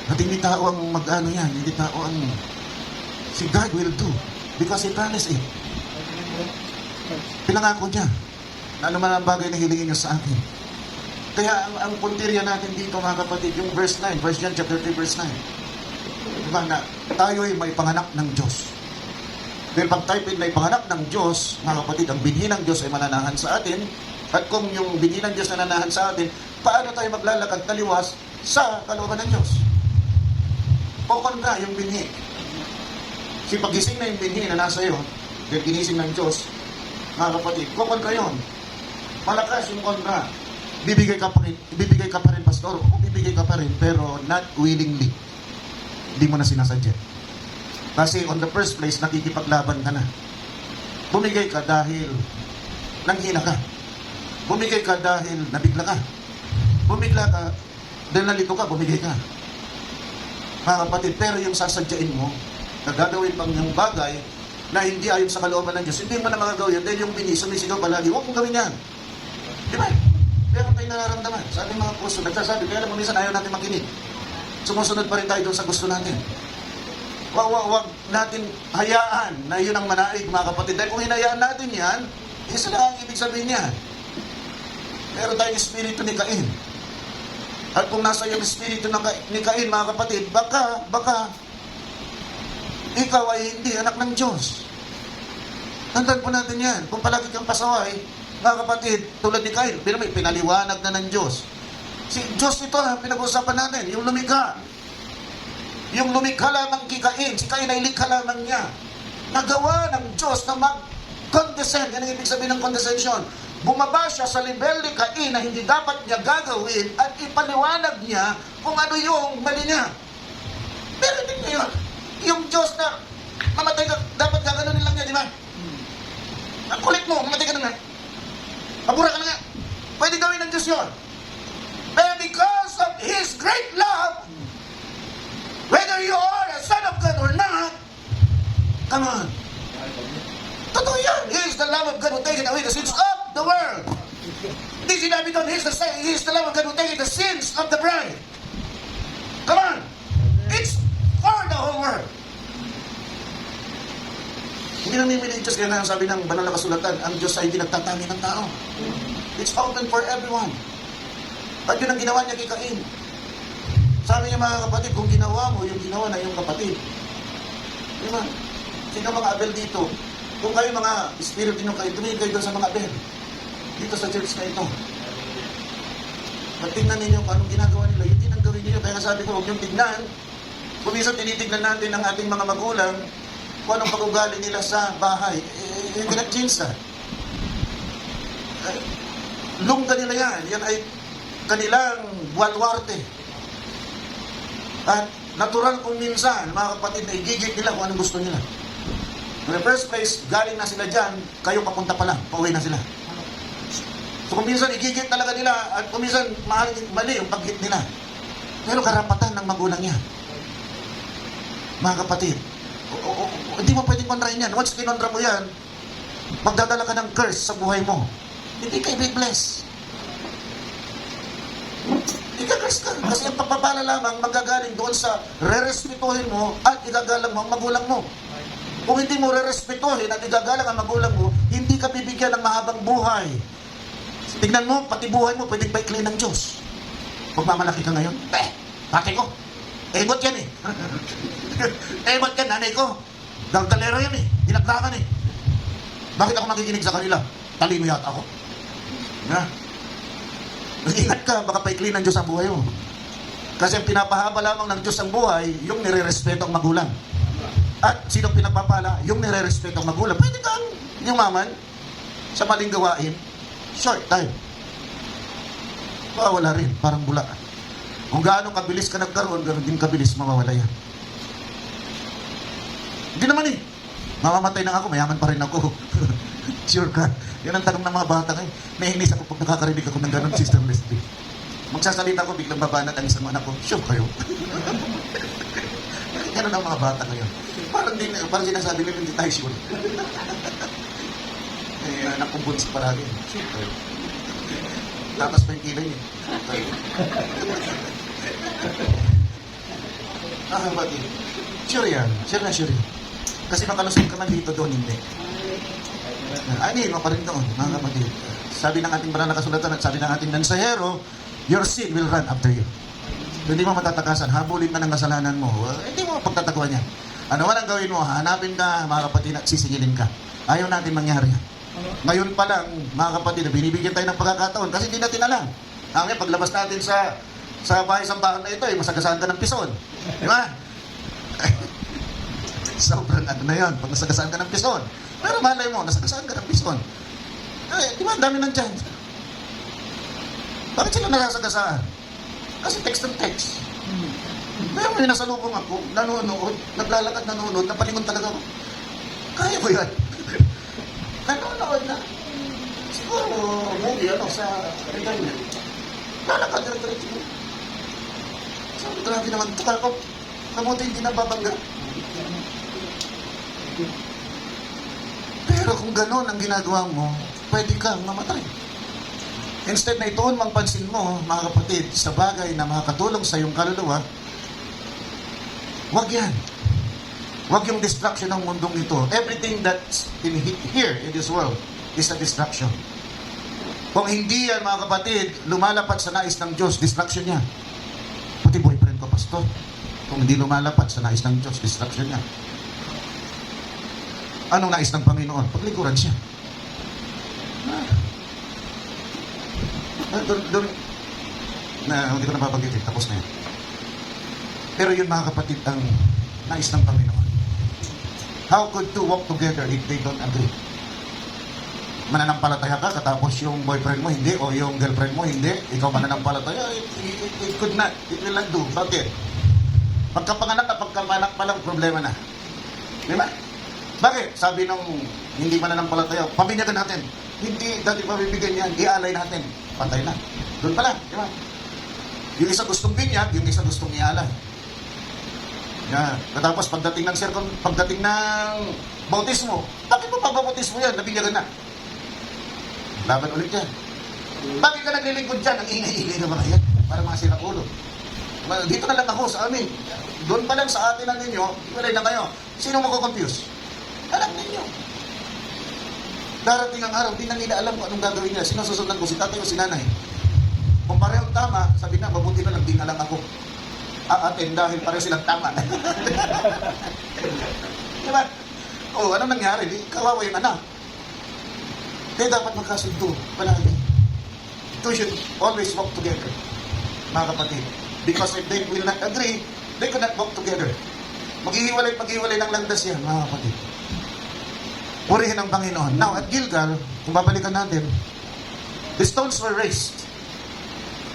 At hindi tao ang mag-ano yan, hindi tao ang... Si God will do, because He promised it. Pinangako niya, na ano man ang bagay na hilingin niyo sa akin. Kaya ang puntirya natin dito mga kapatid, yung verse 9, verse John chapter 3 verse 9. Diba na tayo'y may panganak ng Diyos. Dahil pag tayo may panganak ng Diyos, mga kapatid, ang binhi ng Diyos ay mananahan sa atin. At kung yung binhi ng Diyos na nananahan sa atin, paano tayo maglalakad taliwas sa kalooban ng Diyos? Kukontra yung binhi. Si pagising na yung binhi na nasa iyo, dahil ginising ng Diyos, mga kapatid, kukontra yun. Malakas yung kontra. Bibigay ka pa rin, pastor. O bibigay ka pa rin, pero not willingly. Hindi mo na sinasadya. Kasi on the first place, nakikipaglaban ka na. Bumigay ka dahil nanghina ka. Bumigay ka dahil nabigla ka. Bumigla ka dahil nalito ka, bumigay ka. Mga kapatid, pero yung sasadyain mo, na gagawin pang yung bagay na hindi ayon sa kalooban ng Diyos, hindi mo na magagawin dahil yung bini, sumisigaw palagi, huwag mong gawin yan. Di ba? Meron tayong nararamdaman. Sa ating mga puso, nagsasabi, kaya alam mo, minsan ayaw natin makinig. Sumusunod pa rin tayo doon sa gusto natin. Wag natin hayaan na yun ang manaig, mga kapatid. Dahil kung hinayaan natin yan, isa lang ang ibig sabihin niya. Meron tayong espiritu ni Cain. At kung nasa yung espiritu ni Cain, mga kapatid, baka ikaw ay hindi anak ng Diyos. Tandaan po natin yan. Kung palagi kang pasaway, mga kapatid, tulad ni Cain, pinaliwanag na ng Diyos. Si Diyos ito ha, pinag-usapan natin, yung lumikha. Yung lumikha lamang kay Cain, si Cain ay likha lamang niya. Nagawa ng Diyos na mag-condescend, yan ang ibig sabihin ng condescension. Bumaba siya sa level ni Cain na hindi dapat niya gagawin at ipaliwanag niya kung ano yung mali niya. Pero hindi niya yun. Yung Diyos na mamatay ka, dapat gaganunin lang niya, di ba? Ang kulit mo, mamatay ka na nga. Pabura ka na nga. Pwede gawin ng Diyos yun. But because of His great love, whether you are a son of God or not, come on. Totoo yan. He is the love of God who taketh away the sins of the world. Hindi sinabi doon, He is the love of God who taketh the sins of the bride. Come on. It's for the whole world. Hindi namimili yung Diyos, kaya nga sabi ng banal na kasulatan, ang Diyos ay hindi nagtatanggi ng tao. It's open for everyone. At yun ang ginawa niya kay Cain. Sabi niya mga kapatid, kung ginawa mo, yung ginawa na yung kapatid. Di ba? Sino mga Abel dito? Kung kayo mga espiritu nyo kayo, tumingin kayo doon sa mga Abel. Dito sa church na ito. At tingnan ninyo kung anong ginagawa nila. Yun din ang gawin ninyo. Kaya sabi ko, huwag yung tignan. Kung minsan tinitignan natin ang ating mga magulang, kung anong pag-ugali nila sa bahay, pinag-jinsa. Lungga nila yan. Yan ay kanilang walwarte. At natural kung minsan, mga kapatid, na igigit nila kung anong gusto nila. In the first place, galing na sila dyan, kayo papunta pa lang, pauwi na sila. So kung minsan igigit talaga nila, at kung minsan maaaring mali yung paghit nila. Pero karapatan ng magulang niya. Mga kapatid, hindi mo pwedeng kontrahin yan. Once kinontra mo yan, magdadala ka ng curse sa buhay mo. Hindi kayo be-bless. Ika-curse ka. Kasi ang pagpapala lamang magagaling doon sa re-respetuhin mo at igagalang mo ang magulang mo. Kung hindi mo re-respetuhin at igagalang ang magulang mo, hindi ka bibigyan ng mahabang buhay. Tignan mo, pati buhay mo, pwedeng paikli ng Diyos. Pagmamalaki ka ngayon, pati ko. Ebot yan eh. Ebot yan, nanay ko. Dagdalera yan eh. Dinagdagan eh. Bakit ako nakikinig sa kanila? Talino yata ako. Na? Mag-ingat ka, baka paikli ng Diyos ang buhay mo. Kasi ang pinapahaba lamang ng Diyos ang buhay, yung nire-respeto ang magulang. At sinong pinapapala? Yung nire-respeto ang magulang. Pwede kang yumaman sa maling gawain, short time. Mawawala rin, parang bula. Kung gaano kabilis ka nagkaroon, ganoon din kabilis mawawala yan. Hindi naman eh. Mamamatay na ako, mayaman pa rin ako. Sure ka. Yan ang tanong ng mga bata ngayon. Naiinis ako pag nakakarinig ako ng gano'n, Sister Leslie. Magsasalita ko, biglang babanat ang isang anak ko. Sure kayo. Ganun ang mga bata ngayon. Parang sinasabi nila, hindi tayo sure. Anak kong bunsi palagi. Sure kayo. Tatas pa yung kilay eh. Batid. Sure yan. Sure na sure yan. Kasi makalusot ka man dito doon, hindi. Ano pa rin doon, mga kapatid. Sabi ng ating banal na kasulatan at sabi ng ating mensahero, your sin will run after you. Hindi mo matatakasan, habulin ka ng kasalanan mo, hindi mo pagtataguan yan. Ano man ang gawin mo, hanapin ka, mga kapatid, at sisingilin ka. Ayaw natin mangyari yan. Ngayon pa lang, mga kapatid, binibigyan tayo ng pagkakataon kasi hindi natin alam. Ngayon, paglabas natin sa bahay-sambahan na ito, masagasaan ka ng pison. Di ba? Sobrang ano na yan, pag nasagasaan ka ng pison. Pero malay mo, nasagasaan ka ng pison. Di ba, ang dami nandyan. Bakit sila nasasagasaan? Kasi text and text. Kaya may nasalubong ako, nanonood, naglalakad, nanonood, napalingon talaga ako. Kaya ko yan. Nanonood na. Siguro, movie, sa retirement. Lalakad, diretso. Sabi, grabe naman, tukal ko. Kamuti hindi nababangga. Pero kung gano'n ang ginagawa mo, pwede kang mamatay. Instead na ituon mang pansin mo, mga kapatid, sa bagay na makakatulong sa iyong kaluluwa, wag yan. Wag yung distraction ng mundong ito. Everything that's here in this world is a distraction. Kung hindi yan, mga kapatid, lumalapat sa nais ng Diyos, distraction niya. Pati boyfriend ko, pastor. Kung hindi lumalapat sa nais ng Diyos, distraction niya. Anong nais ng Panginoon? Paglikuran siya. Hindi ko nababanggit. Tapos na yan. Pero yun, mga kapatid, ang nais ng Panginoon. How could two walk together if they don't agree? Mananampalataya ka, katapos yung boyfriend mo hindi, o yung girlfriend mo hindi, ikaw mananampalataya, it could not. It will not do. Bakit? Pagkapanganak at pagkapanak pa lang, problema na. Di ba? Bakit? Sabi nung hindi mananampalataya, pabinyagan natin. Hindi dati pabibigyan yan, ialay natin. Patay na. Doon pala, di ba? Yung isa gustong binyag, yung isa gustong ialay. Yan. Katapos pagdating ng bautismo, bakit mo pabautismo yan? Nabinyagan na. Laban ulit yan. Bakit ka naglilingkod dyan? Ang ingay-ingay na mga yan. Para mga siraulo. Dito na lang ako sa amin. Doon pa lang sa atin na ninyo, iwalay na kayo. Sino mako-confuse? Alam ninyo. Darating ang araw, di na nila alam kung anong gagawin niya. Sino susundan ko? Si tatay o si nanay? Kung parehong tama, sabi na, mabuti na lang, di na lang ako aatin dahil pareho silang tama. Diba? O, anong nangyari? Kawawa yung anak. Kaya dapat magkasundo palagi. Two should always walk together, mga kapatid. Because if they will not agree, they cannot walk together. Maghihiwalay ng landas yan, mga kapatid. Purihin ang Panginoon. Now, at Gilgal, kung babalikan natin, the stones were raised.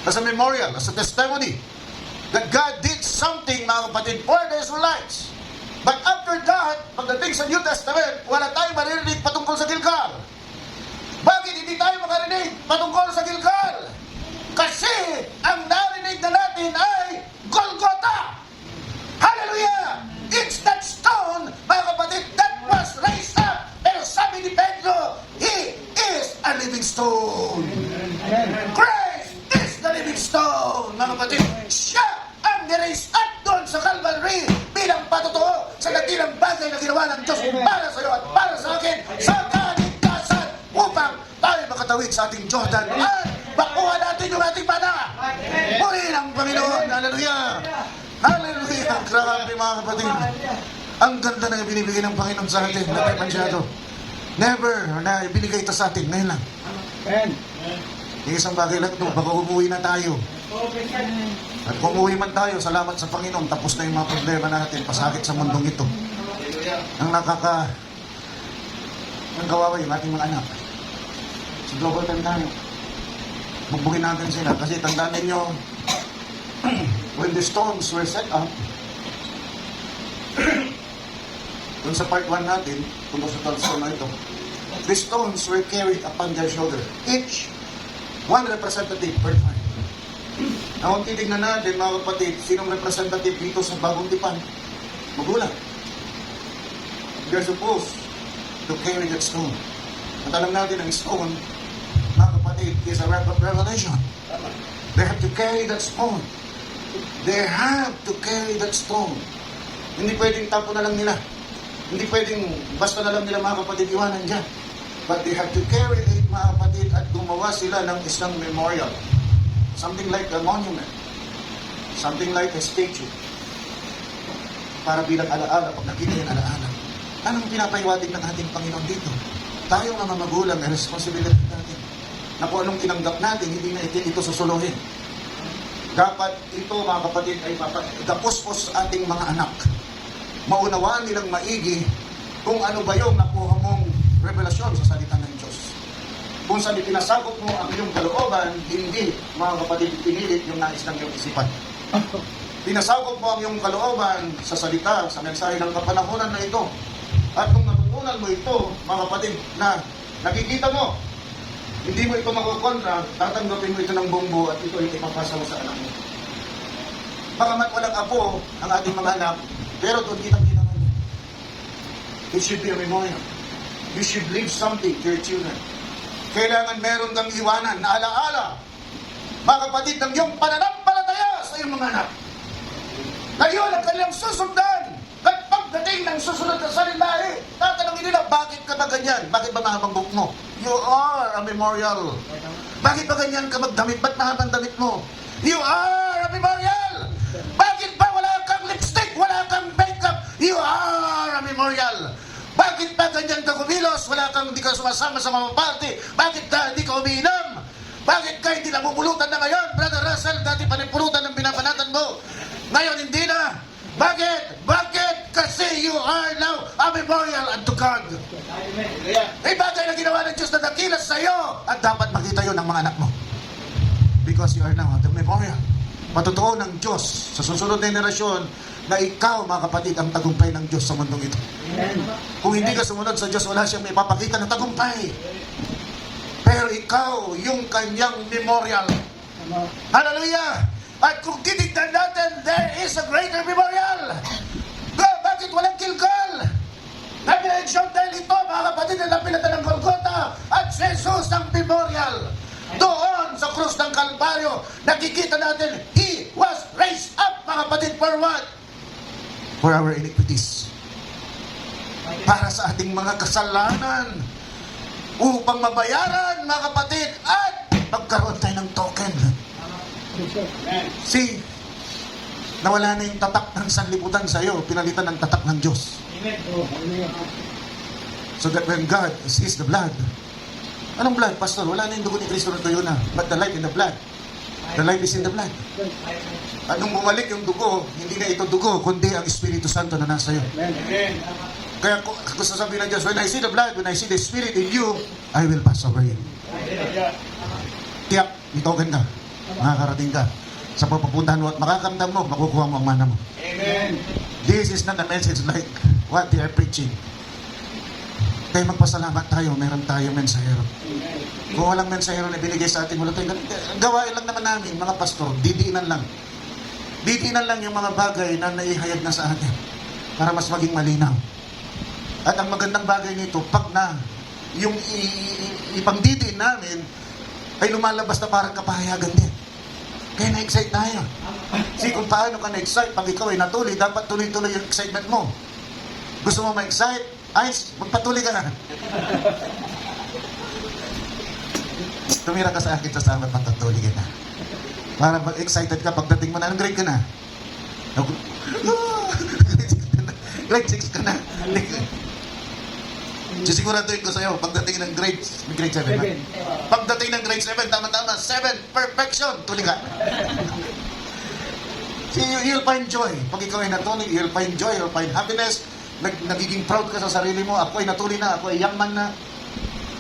as a memorial, as a testimony, that God did something, mga kapatid, for the Israelites. But after that, pagdating sa New Testament, wala tayong maririnig patungkol sa Gilgal. Bakit hindi tayo makarinig patungkol sa Gilgal? Kasi ang narinig na natin ay Golgotha! Hallelujah! It's that stone, mga kapatid, that was raised up. Pero sabi ni Pedro, He is a living stone. Christ is the living stone, mga kapatid. Siya ang ni-raise up doon sa Calvary bilang patotoo sa dakilang bagay na ginawa ng Diyos para sa iyo at para sa akin sa kaligtasan upang tayo makatawid sa ating Jordan at makuha natin yung ating mana. Purihin ang Panginoon. Hallelujah! Hallelujah! Grabe mga kapatid. Ang ganda na binibigay ng Panginoon sa atin. Hindi tayo pansyado. Never na ibinigay ito sa atin. Ngayon lang. Amen. Yung isang bagay lang ito. Baka umuwi na tayo. At kung umuwi man tayo, salamat sa Panginoon. Tapos na yung mga problema natin. Pasakit sa mundong ito. Ang ang kawawa yung ating mga anak. Sa global time tayo. Magbugin natin sila. Kasi tandaan ninyo, when the stones were set up, dun sa part 1 natin, tungkol sa 12 stone na ito, the stones were carried upon their shoulder. Each one representative per time. Now, kung titignan natin, mga kapatid, sinong representative dito sa bagong tipan? Magulang. They're supposed to carry that stone. At alam natin, ang stone, mga kapatid, is a revelation. They have to carry that stone. They have to carry that stone. Hindi pwedeng tapo na lang nila. Hindi pwedeng basta na lang nila, mga kapatid, iwanan dyan. But they have to carry it, mga kapatid, at gumawa sila ng isang memorial. Something like a monument. Something like a statue. Para bilang alaala, pag nakita yung alaala. Anong pinapahiwatig ng ating Panginoon dito? Tayo nga mga magulang, may responsibility natin. Na kung anong tinanggap natin, hindi na ito susuluhin. Dapat ito, mga kapatid, ay dapuspos sa ating mga anak. Maunawaan nilang maigi kung ano ba yung nakuha mong revelasyon sa salita ng Diyos. Kung saan ipinasakop mo ang iyong kalooban, hindi, mga kapatid, pinilit yung nais ng iyong isipan. Pinasakop mo ang iyong kalooban sa salita, sa mensahe ng kapanahonan na ito. At kung natutunan mo ito, mga kapatid, na nakikita mo, hindi mo ito makukontra, tatanggapin mo ito ng bumbo at ito ay ipapasa mo sa anak mo. Bagamat walang apo ang ating mga anak, pero doon kitang-kita mo. It should be a memorial. You should leave something to your children. Kailangan meron kang iwanan na alaala, mga kapatid, ng iyong pananampalataya sa iyong mga anak. Na yun ang kanilang susundan. At pagdating ng susunod na salinahe, tatanungin nila, bakit ka ba ganyan? Bakit ba mahabang buhok mo? You are a memorial. Bakit ba ganyan ka magdamit? Ba't mahabang damit mo? You are a memorial. Bakit ba wala kang lipstick? Wala kang makeup? You are a memorial. Bakit ba ganyan ka kumilos? Wala kang hindi ka sumasama sa mga party? Bakit ka hindi ka umiinom? Bakit ka hindi namumulutan na ngayon? Brother Russell, dati panipulutan ng binabanatan mo. Ngayon hindi na. Bakit? Bakit? Kasi you are now a memorial unto God. May bagay na ginawa ng Diyos na dakilas sa iyo at dapat makita yun ng mga anak mo. Because you are now a memorial. Matotoo ng Diyos sa susunod na henerasyon na ikaw, mga kapatid, ang tagumpay ng Diyos sa mundong ito. Kung hindi ka sumunod sa Diyos, wala siyang may papakita ng tagumpay. Pero ikaw, yung kanyang memorial. Hallelujah! At kung titignan natin, there is a greater memorial. Bakit walang Gilgal? Na-mention dahil ito, mga kapatid, na napilatan ng Golgotha at si Jesus ang memorial. Doon sa krus ng Kalbaryo, nakikita natin, He was raised up, mga kapatid, for what? For our iniquities. Para sa ating mga kasalanan. Upang mabayaran, mga kapatid, at magkaroon tayo ng token. See, nawala na yung tatak ng sanlibutan sa iyo, pinalitan ng tatak ng Diyos. So that when God sees the blood, anong blood, Pastor? Wala na yung dugo ni Kristo na tuyo na. But the life in the blood. The life is in the blood. At nung bumalik yung dugo, hindi na ito dugo, kundi ang Espiritu Santo na nasa iyo. Kaya gusto sabihin ng Diyos, when I see the blood, when I see the Spirit in you, I will pass over you. Tiyak, may token ka. makakarating ka sa pupuntahan mo at makakamdam mo, makukuha mo ang mana mo. Amen. This is not a message like what they are preaching. Kaya magpasalamat tayo, meron tayo mensahero. Kung walang mensahero na binigay sa atin, wala tayong gawain lang naman namin, mga pastor, didiinan lang. Didiinan lang yung mga bagay na naihayag na sa atin para mas maging malinaw. At ang magandang bagay nito, pag na yung ipangdidiin namin, ay lumalabas na parang kapahayagan din. Kaya na-excite tayo. See kung paano ka na-excite, pag ikaw ay natuloy, dapat tuloy-tuloy yung excitement mo. Gusto mo ma-excite? Ay, magpatuloy ka na. Tumira ka sa akin sa sabat, magpatuloy ka na. Para excited ka, pagdating mo na, anong grade ka na? Grade 6 ka na. Sisiguraduhin ko sa'yo, pagdating ng grade 7 na. Pagdating ng grade 7, tama-tama, 7, perfection, tuloy ka. See, you'll find joy. Pag ikaw ay natuloy, you'll find joy, you'll find happiness. Nagiging proud ka sa sarili mo, ako ay natuloy na, ako ay young man na.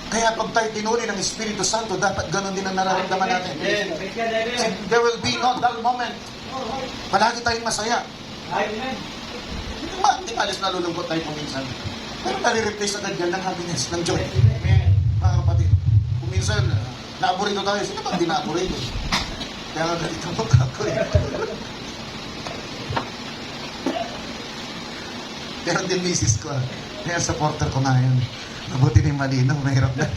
Kaya pag tayo tinuloy ng Espiritu Santo, dapat ganun din ang nararamdaman natin. See, there will be no dull moment. Palagi tayong masaya. Hindi malis nalulungkot tayo kung minsan. Pero nare-replace agad yan ng happiness, ng joy. Mga kapatid, kung minsan, naaborito tayo, sino ba hindi naaborito? Kaya nga ganito mo ako eh. Pero din misis ko, kaya supporter ko nga yun. Mabuti na yung malinaw, mahirap na.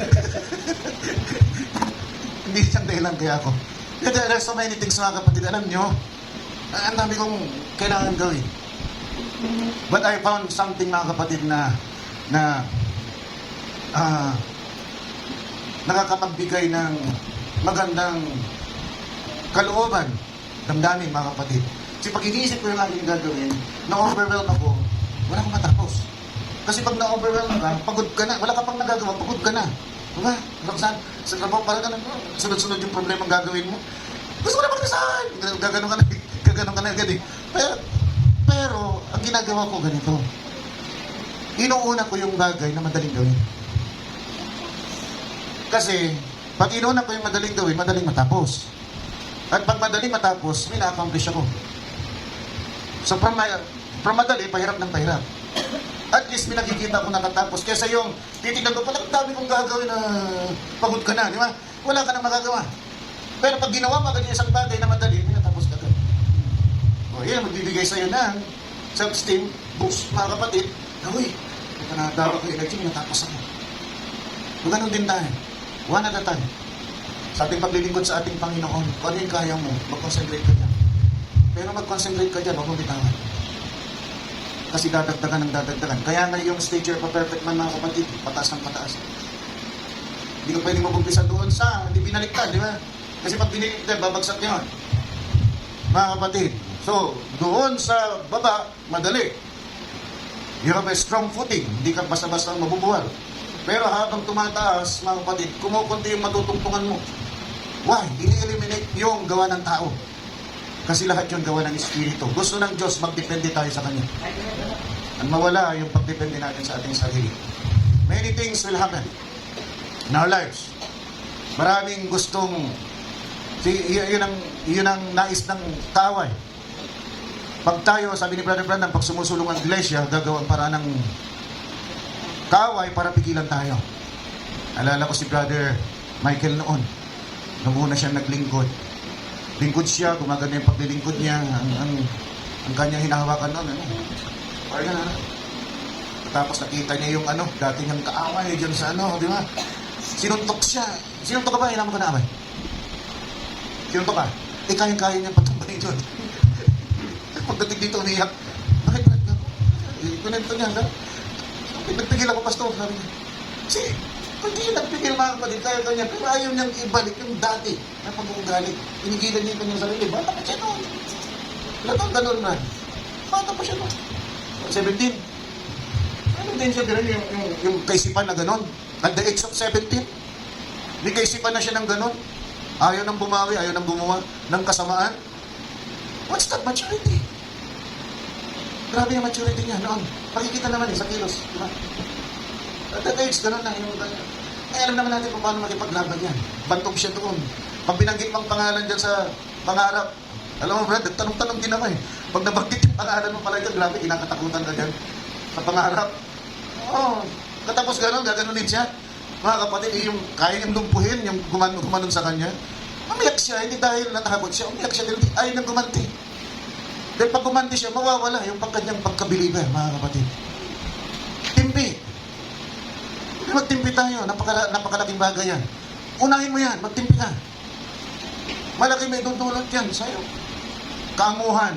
Hindi siyang dahilan kaya ako. There's so many things mga kapatid, alam nyo, ang dami kong kailangan gawin. But I found something mga kapatid na nakakapagbigay ng magandang kalooban, damdamin mga kapatid. Kasi pag iniisip ko yung aking gagawin, na-overwhelm ako, wala akong matapos. Kasi pag na-overwhelm ka, pagod ka na, wala ka pang nagagawa, pagod ka na. Diba? Sa trabaho, parang ka na, sunod-sunod yung problema ang gagawin mo. Gusto ko na mag-resign! Gaganon ka na agad eh. Pero, ang ginagawa ko ganito. Inuuna ko yung bagay na madaling gawin. Kasi, pag inuuna ko yung madaling gawin, madaling matapos. At pag madaling matapos, may na-accomplish ako. So, from madali, pahirap ng pahirap. At least may nakikita ko nakatapos. Kesa yung titignan ko, palang dami kong gagawin na pagod ka na, di ba? Wala ka na magagawa. Pero pag ginawa mo agad yung isang bagay na madali, may natapos ka agad. O yan, magbibigay sa'yo ng self-esteem, boost, mga kapatid. Uy, nakadawa ko energy, natapos ako. Kung ganun din tayo, one at a time. Sa ating paglilingkod sa ating Panginoon, kung ano yung kaya mo, mag-concentrate ka dyan. Pero mag-concentrate ka dyan, huwag mong bitawan. Kasi dadagdagan ng dadagdagan. Kaya nga yung stage pa perfect man mga kapatid, pataas ng pataas. Hindi ka pwedeng mag-umpisa doon sa, hindi binaliktad, di ba? Kasi pag binaliktad, babagsak yun. Mga kapatid, so, doon sa baba, madali. You have a strong footing, hindi ka basta-basta mabubuwal. Pero habang tumataas, mga kapatid, kumukunti yung matutungtungan mo. Why? Ini-eliminate yung gawa ng tao. Kasi lahat yung gawa ng Espiritu. Gusto ng Diyos, magdepende tayo sa Kanya. Ang mawala yung pagdepende natin sa ating sarili. Many things will happen in our lives. Maraming gustong, yun ang nais ng kaaway. Pag tayo, sabi ni Brother Brandon, pag sumusulong ang iglesia, gagawang paraan ng kaaway para pigilan tayo. Alala ko si Brother Michael noon. Nung una siyang naglingkod. Lingkod siya, gumaganda yung paglilingkod niya, ang kanyang hinahawakan noon, parang tapos nakita niya yung dati niyang kaaway dyan sa di ba? Sinuntok siya. Sinuntok ka ba? Hinamon ka na away. Sinuntok ka? Kayang-kaya niya patumbahin doon. Pagdating dito, umiyak. Bakit ka? Kunento niya, nagpigil ako, pastor, sabi niya. Kasi, hindi nagpigil mga kapatid, kaya niya, pero ayaw niyang ibalik yung dati na pag-uugali. Inigilan niya yung kanyang sarili. Bata pa siya noon. Latang ganun na. Bata pa siya noon. 17. Ano din siya, yung kaisipan na ganun? At the age of 17. May kaisipan na siya ng ganun. Ayaw nang bumawi, ayaw nang gumawa ng kasamaan. What's that maturity? Grabe yung maturity niya noon. Pakikita naman sa kilos. Diba? At that age, ganun na. Ay, alam naman natin kung paano makipaglaban yan. Bantog siya doon. Pag binanggit mong pangalan dyan sa pangarap, alam mo Brad, tanong-tanong din ako eh. Pag nabanggit yung pangalan mo pala dyan, grabe, kinakatakutan ka dyan. Sa pangarap. Oo, katapos gano'n, gaganunin siya. Mga kapatid, yung kaya niyang lumpuhin, yung gumanon sa kanya. Umiyak siya, hindi dahil natakot siya, umiyak siya, dahil ayaw nang gumanti. Dahil pag gumanti siya, mawawala yung kanyang pagkabiliba, mga kapatid. Timpi. Magtimpi tayo, napakalaking bagay yan. Unahin mo yan, magtimpi ka. Malaki may dudulot yan sa'yo. Kaanguhan.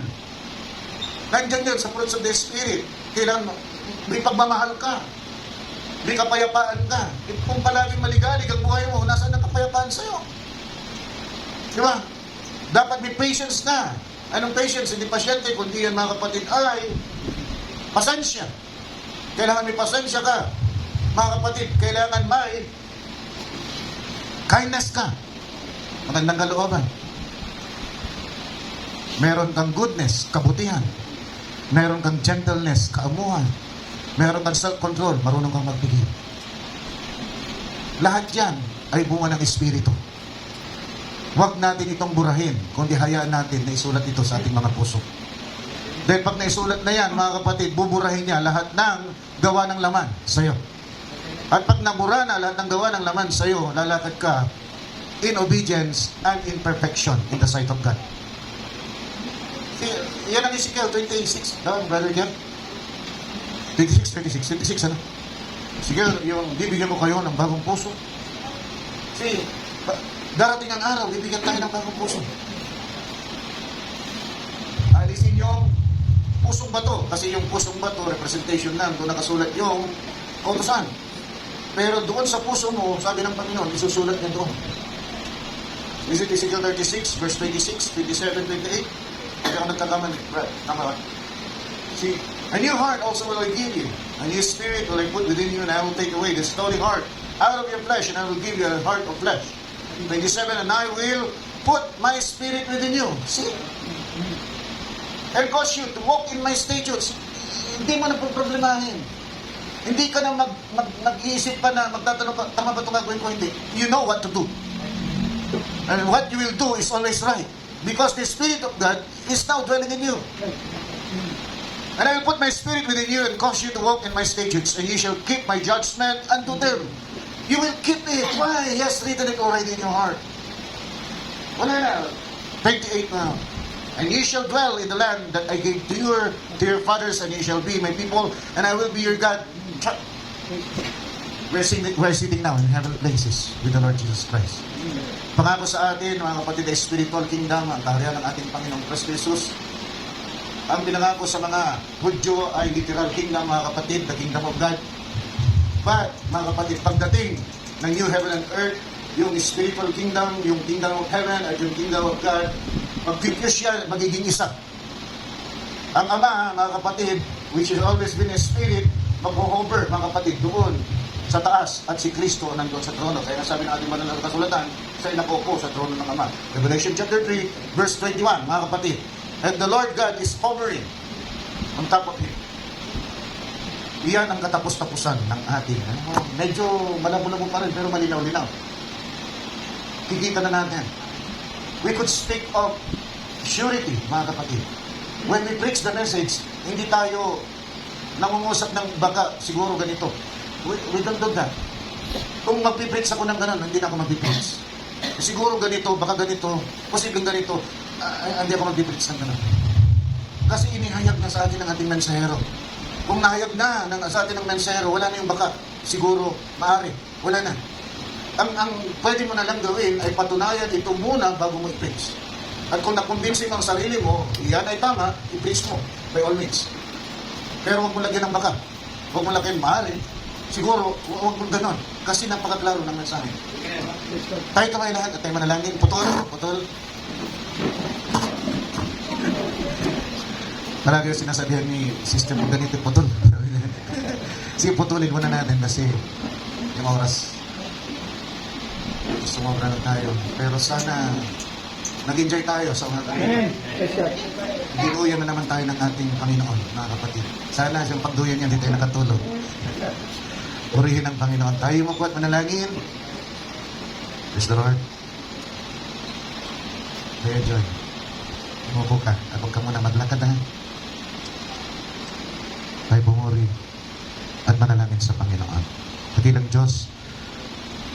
Nandiyan yan sa fruits of the Spirit. Kailangan may pagmamahal ka. May kapayapaan ka. Kung palaging maligalig ang buhay mo, nasaan ang kapayapaan sa'yo? Di ba? Dapat may patience ka. Anong patience? Hindi pasyente, kundi yan mga kapatid ay pasensya. Kailangan may pasensya ka. Mga kapatid, kailangan may kindness ka. Magandang kalooban. Meron kang goodness, kabutihan. Meron kang gentleness, kaamuhan. Meron kang self-control, marunong kang magbigay. Lahat yan ay bunga ng Espiritu. Huwag natin itong burahin, kundi hayaan natin na isulat ito sa ating mga puso. Dahil pag naisulat na yan, mga kapatid, buburahin niya lahat ng gawa ng laman sa'yo. At pag nabura na lahat ng gawa ng laman sa'yo, lalakad ka in obedience and in perfection in the sight of God. Yan ang Ezekiel 26. Brother Jeff? 26, ano? Sige, yung bibigyan mo kayo ng bagong puso. Kasi, darating ang araw, bibigyan tayo ng bagong puso. Alisin yung pusong bato. Kasi yung pusong bato, representation lang, doon nakasulat yung kautusan. Pero doon sa puso mo, sabi ng Panginoon, isusulat niya doon. Is it Ezekiel 36, verse 26, 27, 28? Hindi ako nagkakamali. Right, tama ba? See, a new heart also will I give you. A new spirit will I put within you, and I will take away the stony heart out of your flesh, and I will give you a heart of flesh. 27, and I will put my spirit within you. See? And cause you to walk in my statutes. Hindi mo na problemahin. Hindi ka na mag-iisip pa na magtatanong ka, tama ba ito gagawin ko? Hindi. You know what to do. And what you will do is always right. Because the Spirit of God is now dwelling in you. And I will put my Spirit within you and cause you to walk in my statutes, and you shall keep my judgment unto them. You will keep it. Why? He has written it already in your heart. Wala na. 28 now. And ye shall dwell in the land that I gave to your fathers, and ye shall be my people, and I will be your God. We're sitting now in heavenly places with the Lord Jesus Christ. Pangako sa atin, mga kapatid, ay spiritual kingdom, ang kaharian ng ating Panginoong Kristo Jesus. Ang pinangako sa mga Hudyo ay literal kingdom, mga kapatid, the kingdom of God. But, mga kapatid, pagdating ng new heaven and earth, yung spiritual kingdom, yung kingdom of heaven at yung kingdom of God, mag-fuse yan, magiging isa. Ang Ama, mga kapatid, which has always been a spirit, mag-hover, mga kapatid, doon sa taas, at si Kristo nandoon sa trono. Kaya nasabi ng ating banal na kasulatan, siya ay nakaupo sa trono ng Ama. Revelation chapter 3, verse 21, mga kapatid. And the Lord God is hovering on top of him. Iyan ang katapos-tapusan ng ating. Medyo malabo-labo pa rin, pero malinaw-linaw. Kikita na natin. We could speak of surety, mga kapatid. When we preach the message, hindi tayo nangungusap ng baka, siguro ganito. We don't do that. Kung magpipreach ako ng gano'n, hindi na ako magpipreach. Siguro ganito, baka ganito, posibleng ganito, hindi ako magpipreach ng gano'n. Kasi inihayag na sa atin ng ating mensahero. Kung nahayag na sa atin ng mensahero, wala na yung baka. Siguro, maaari, wala na. Ang pwede mo na lang gawin ay patunayan ito muna bago mo i-preach. At kung nakumbinsin mo ang sarili mo, yan ay tama, i-preach mo, by all means. Pero huwag mo lagyan ng baka. Huwag mo lagyan maaari. Siguro, huwag mo ganon. Kasi napakaklaro ng mensahe. Tayo kamay lahat at tayo manalangin. Putol. Palagi yung sinasabihan ni Sister mo ganito, putol. Sige, putulin muna natin kasi yung oras. Sumobra na tayo. Pero sana nag-enjoy tayo sa umaga. Dinuyan na naman tayo ng ating Panginoon, mga kapatid. Sana yung pagduyan niya, hindi tayo nakatulog. Purihin ang Panginoon. Tayo mo po at manalangin. Praise the Lord. Kuya Joy, umupo ka. At huwag ka muna maglakad ha. Tayo bumuri at manalangin sa Panginoon. Dakilang Diyos,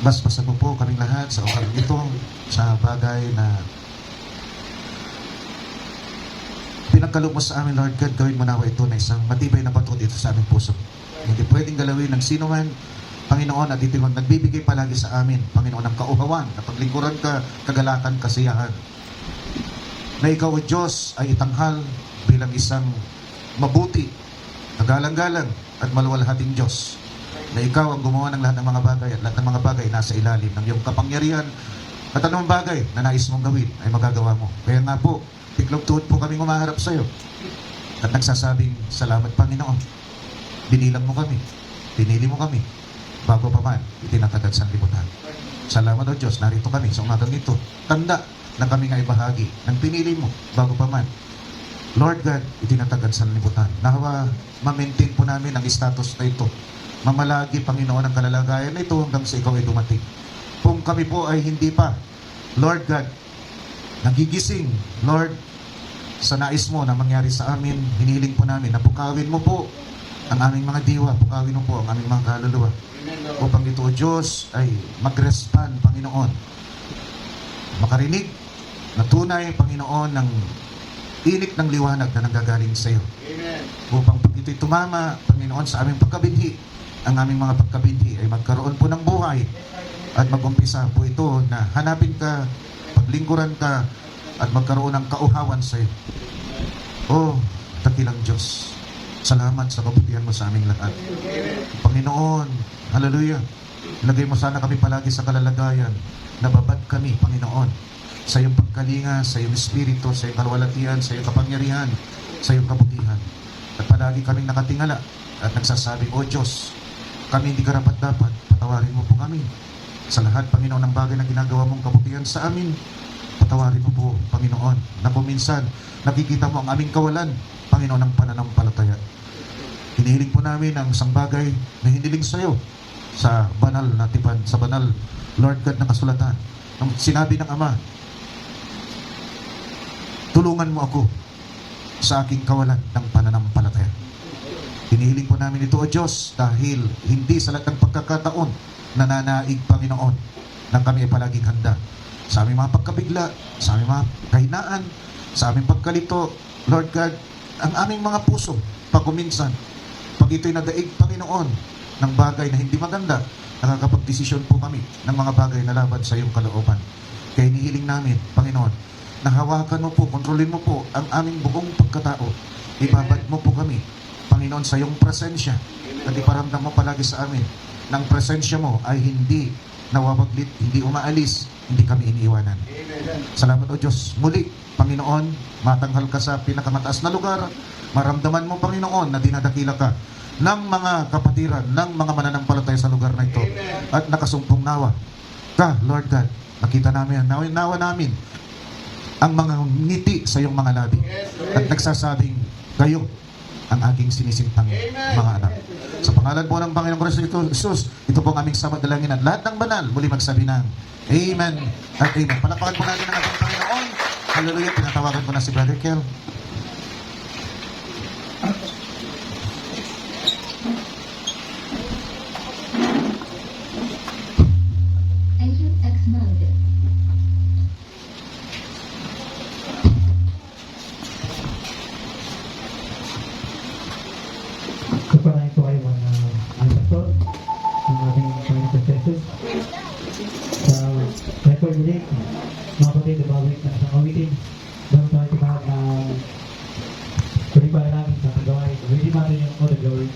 basbasan mo po kaming lahat sa oras ito, sa bagay na pinagkaloob mo sa amin, Lord God. Gawin mo nawa ito na isang matibay na bato dito sa aming puso. Hindi pwedeng galawin ng sino man, Panginoon, at ito nagbibigay palagi sa amin, Panginoon, ng kauhawan, na paglingkuran ka, kagalakan, kasiyahan. Na ikaw, O Diyos, ay itanghal bilang isang mabuti, nagalang-galang, at maluwalhating Diyos. Na ikaw ang gumawa ng lahat ng mga bagay, at lahat ng mga bagay nasa ilalim ng iyong kapangyarihan, at anong bagay na nais mong gawin ay magagawa mo. Kaya nga po, tiklog tuhod po kaming umaharap sa iyo, at nagsasabing, salamat Panginoon. Binilang mo kami, pinili mo kami, bago pa man itinatagad sa libutan. Salamat O Diyos, narito kami sa umagang ito. Tanda na kami nga ibahagi ng pinili mo bago pa man, Lord God, itinatagad sa libutan. Nawa, ma-maintain po namin ang status na ito. Mamalagi, Panginoon, ang kalalagayan na ito hanggang sa ikaw ay dumating. Kung kami po ay hindi pa, Lord God, nagigising, Lord, sa nais mo na mangyari sa amin, hiniling po namin na pukawin mo po ang aming mga diwa, pukawin mo po ang aming mga kaluluwa. Upang ito, O Diyos, ay mag-respond, Panginoon. Makarinig na tunay, Panginoon, ng init ng liwanag na nanggagaling sa iyo. Amen. Upang pag ito'y tumama, Panginoon, sa aming pagkabinhi, ang aming mga pagkabinhi ay magkaroon po ng buhay at mag-umpisa po ito na hanapin ka, paglingkuran ka, at magkaroon ng kauhawan sa iyo. O, dakilang Diyos, salamat sa kabutihan mo sa aming lahat. Panginoon, hallelujah, lagay mo sana kami palagi sa kalalagayan, nababad kami, Panginoon, sa iyong pagkalinga, sa iyong espiritu, sa iyong kalwalatian, sa iyong kapangyarihan, sa iyong kabutihan. At palagi kaming nakatingala at nagsasabing, O Diyos, kami hindi karapat-dapat, patawarin mo po kami. Sa lahat, Panginoon, ng bagay na ginagawa mong kabutihan sa amin, patawarin mo po, Panginoon, na kuminsan nakikita mo ang aming kawalan, Panginoon, ng pananampalataya. Hinihiling po namin ang isang bagay na hiniling sa iyo sa banal na tipan, sa banal, Lord God, na kasulatan. Nung sinabi ng Ama, tulungan mo ako sa aking kawalan ng pananampalataya. Hinihiling po namin ito, O Diyos, dahil hindi sa lahat ng pagkakataon nananaig, Panginoon, na kami ay palaging handa sa aming mga pagkabigla, sa aming mga kahinaan, sa aming pagkalito, Lord God, ang aming mga puso, pagkuminsan, pag ito'y nadaig, Panginoon, ng bagay na hindi maganda, nakakapag-desisyon po kami ng mga bagay na laban sa iyong kalooban. Kaya hinihiling namin, Panginoon, na hawakan mo po, kontrolin mo po ang aming buong pagkatao. Ibabad mo po kami, Panginoon, sa iyong presensya, at iparamdam mo palagi sa amin ng presensya mo ay hindi nawawaglit, hindi umaalis, hindi kami iniiwanan. Salamat, O Diyos. Muli, Panginoon, matanghal ka sa pinakamataas na lugar. Maramdaman mo, Panginoon, na dinadakila ka ng mga kapatiran, ng mga mananampalataya sa lugar na ito. At nakasumpong nawa ka, Lord God. Nakita namin, nawa namin ang mga ngiti sa iyong mga labi. At nagsasabing, kayo ang aking sinisintang mga anak. Sa pangalan po ng Panginoong Kristo Jesus, ito po ang aming samadalangin at lahat ng banal muli magsabi ng Amen at Amen. Palapakan po natin ang ating Panginoon. Hallelujah. Pinatawagan ko na si Brother Kel. Agent X mode. Kapanahin po kayo mga pastor, ang ating Panginoon Jesus. Sa record ulit, mga kapatid, nabawit na isang awitin. Bago tayo timahal ng kulipan namin sa paggawain. Hindi natin yung all the glory.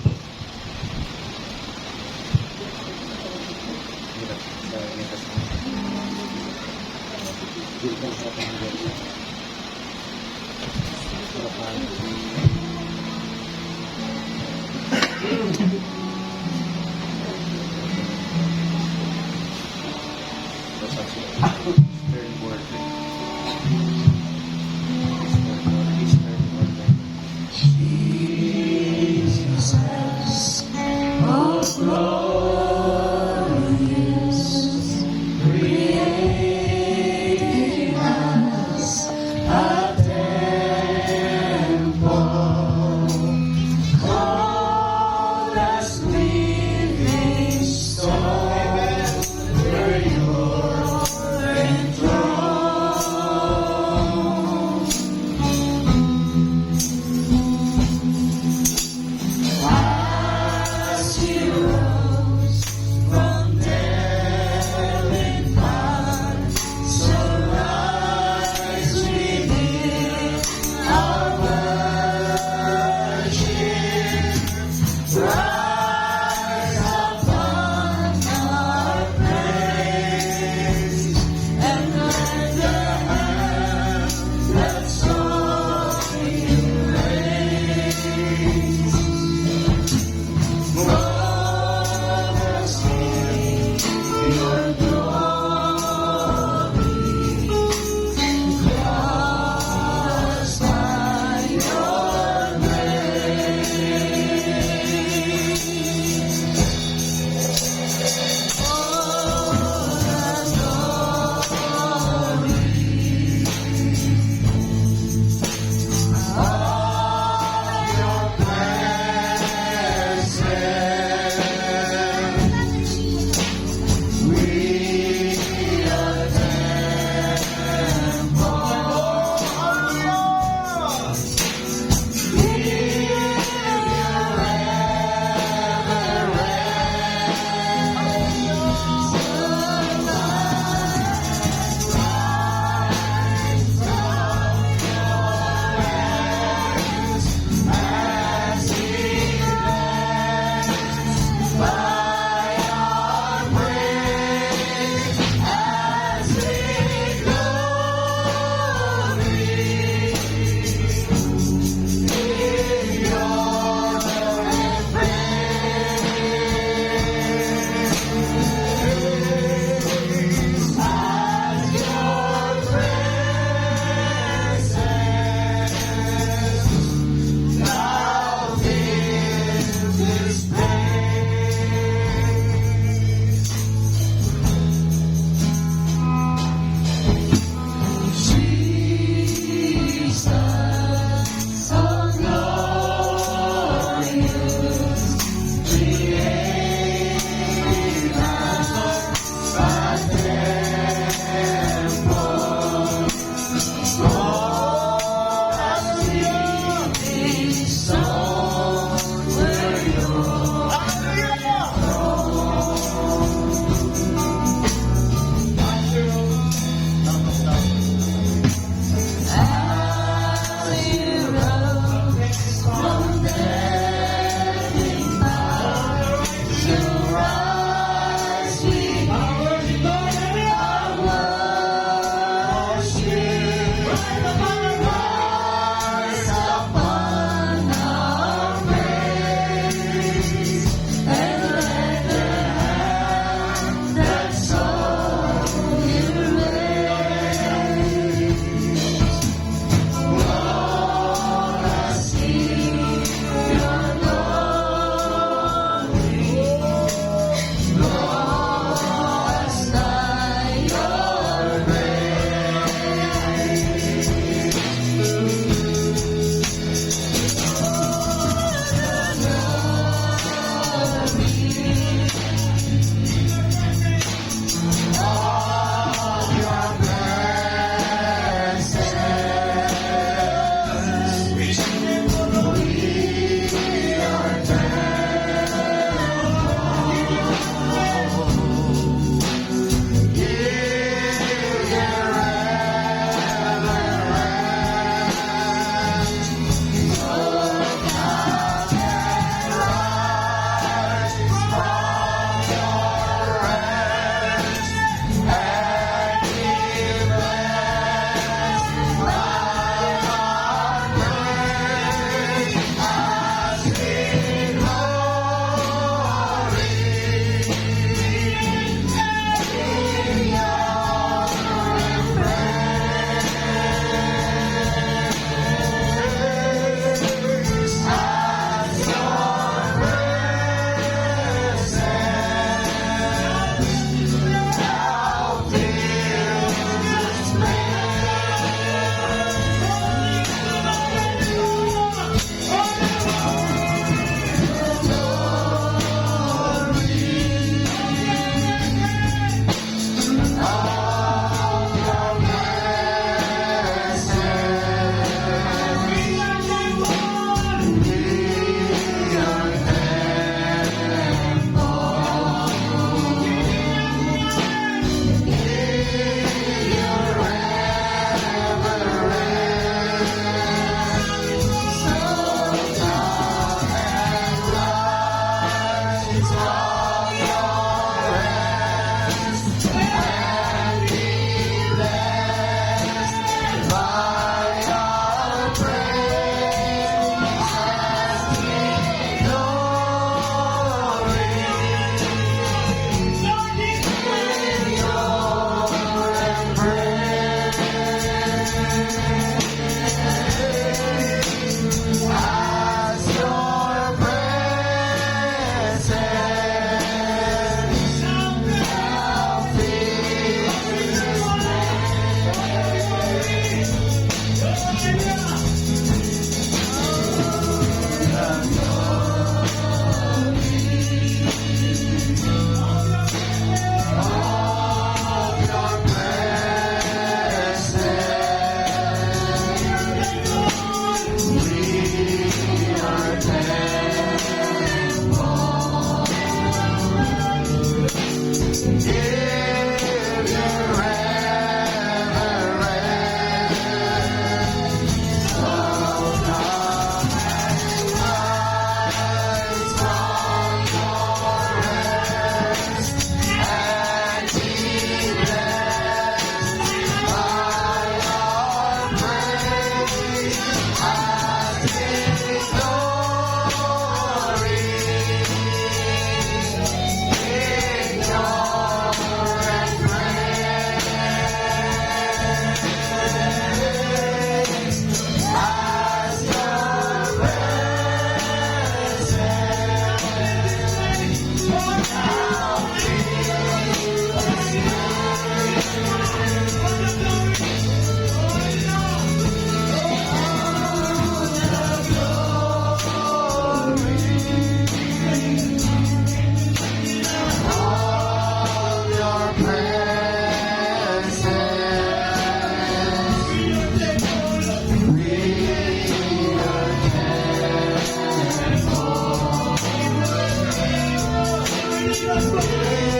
Amen.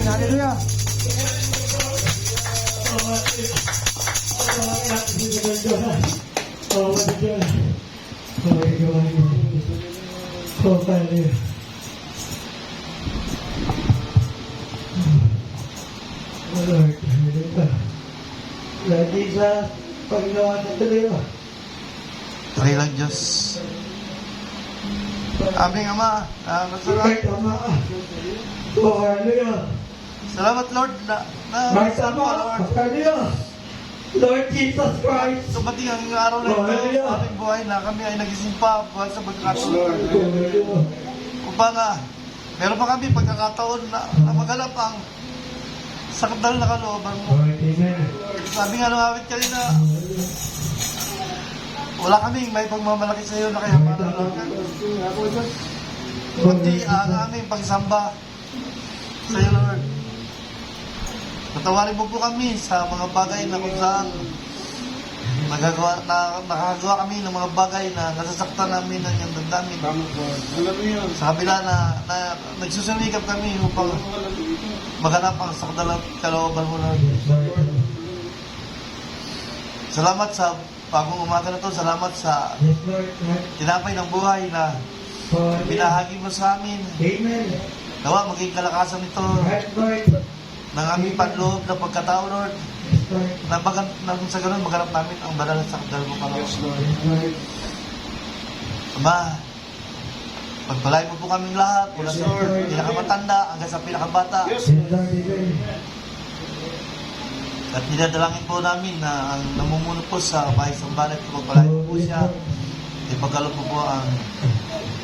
Hallelujah. Lord Jesus, Panginoon na tuloy mo. Tuloy lang Diyos. Aming Ama, Lord, Ama. Oh, hallelujah. salamat Lord na May sama, hallelujah. Lord Jesus Christ. dumating ang araw na ito Hallelujah. sa aming buhay na kami ay nagising pa buhay sa pagkakataon. Hallelujah. Upang meron pa kami pagkakataon na maganap ang sakdal na kalooban mo. Lord, amen. Sabi nga ng awit kanina, wala kaming may pagmamalaki sa iyo na kaya pananalangan. Kundi ang aming pagsamba sa iyo, Lord. Patawarin mo po kami sa mga bagay na kung saan nakagawa kami ng mga bagay na nasasaktan namin ng iyong damdamin. Sa kabila na nagsusunikap kami upang maghanap ang sakdalang kalooban mo, Lord. Salamat sa bagong umaga na to. Salamat sa Yes, Lord. tinapay ng buhay na Hallelujah. binahagi mo sa amin. Amen. Nawa, maging kalakasan nito Right, Lord. ng aming panloob na pagkatao, Lord. Yes, Lord. Na sa ganun, maghanap namin ang banal at sakdal mo, Panginoon. Yes, Lord. Ama, pagpalain mo po kaming lahat, mula Yes, sa Lord. pinakamatanda hanggang sa pinakabata. Yes, Yes, Lord. Amen. At dinadalangin po namin na ang namumuno po sa bahay sambahan at pagpalain po siya. Ipagkaloob po po ang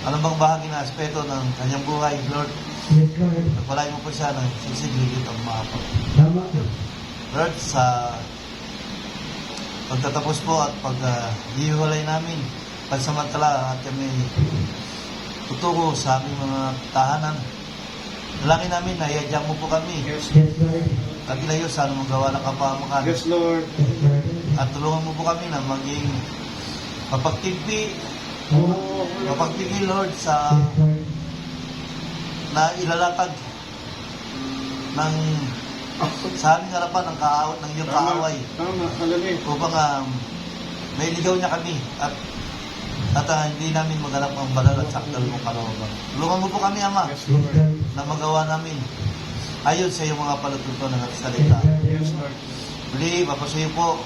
anumang bahagi na aspeto ng kanyang buhay, Lord. Yes, Lord. Pagpalain mo po siya ng sisigligit ang maapo. Tama. Lord, sa pagtatapos po at pag-hiwalay namin, pansamantala at kami tutuko sa aming mga tahanan. Dalangin namin na iadya mo po kami Yes, Yes, Lord. at ilayo sa anumang gawa ng kapahamakan. yes, Lord. Yes, Lord. At tulungan mo po kami na maging mapagtigpi, Lord, sa Yes, Lord. na ilalatag ng sa aming harapan ng iyong kaaway Tama. Hallelujah. upang may ligaw niya kami at hindi namin maganap ang banal at sakdal mong kalooban. Tulungan mo po kami, Ama, Yes, Yes, Lord. Lord. na magawa namin ayon sa iyong mga palatuntunan at salita. Yes, Lord. Muli, papasuyo po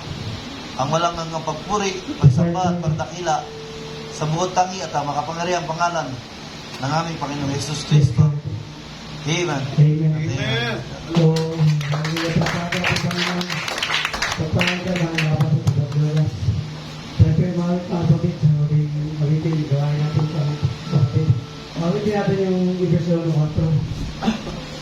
ang walang ang pagpuri, pagsamba at pagdakila sa bukod tangi at ang makapangyarihang pangalan ng aming Panginoong Yesus Cristo. Amen. Amen. Amen. So, hallelujah sa Father, sa Panginoon, sa Panginoon, ang kapatid sa Paglulas. Siyempre, mga kapatid, sa maging awitin, gawain natin sa kapatid. Awitin natin yung Ibersolo 4.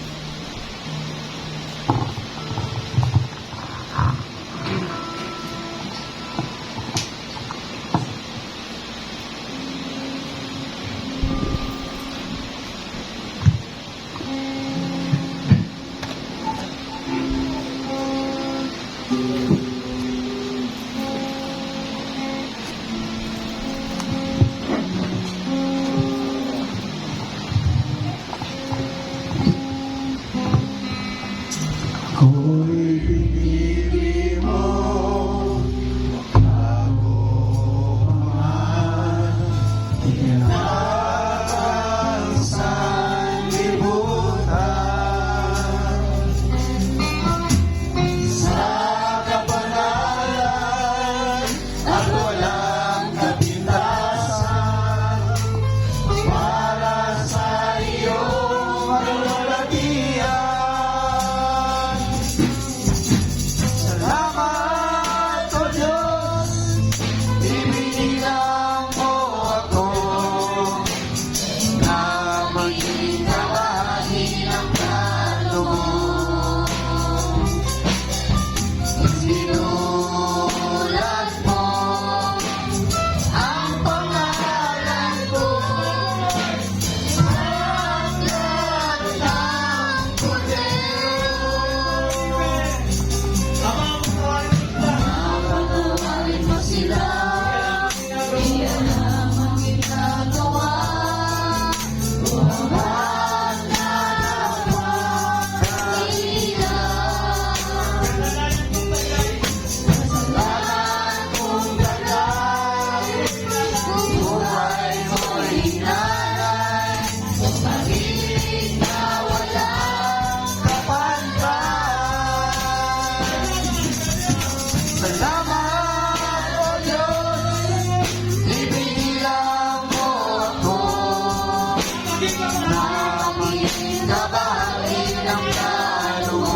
maging kabahagi ng plano mo.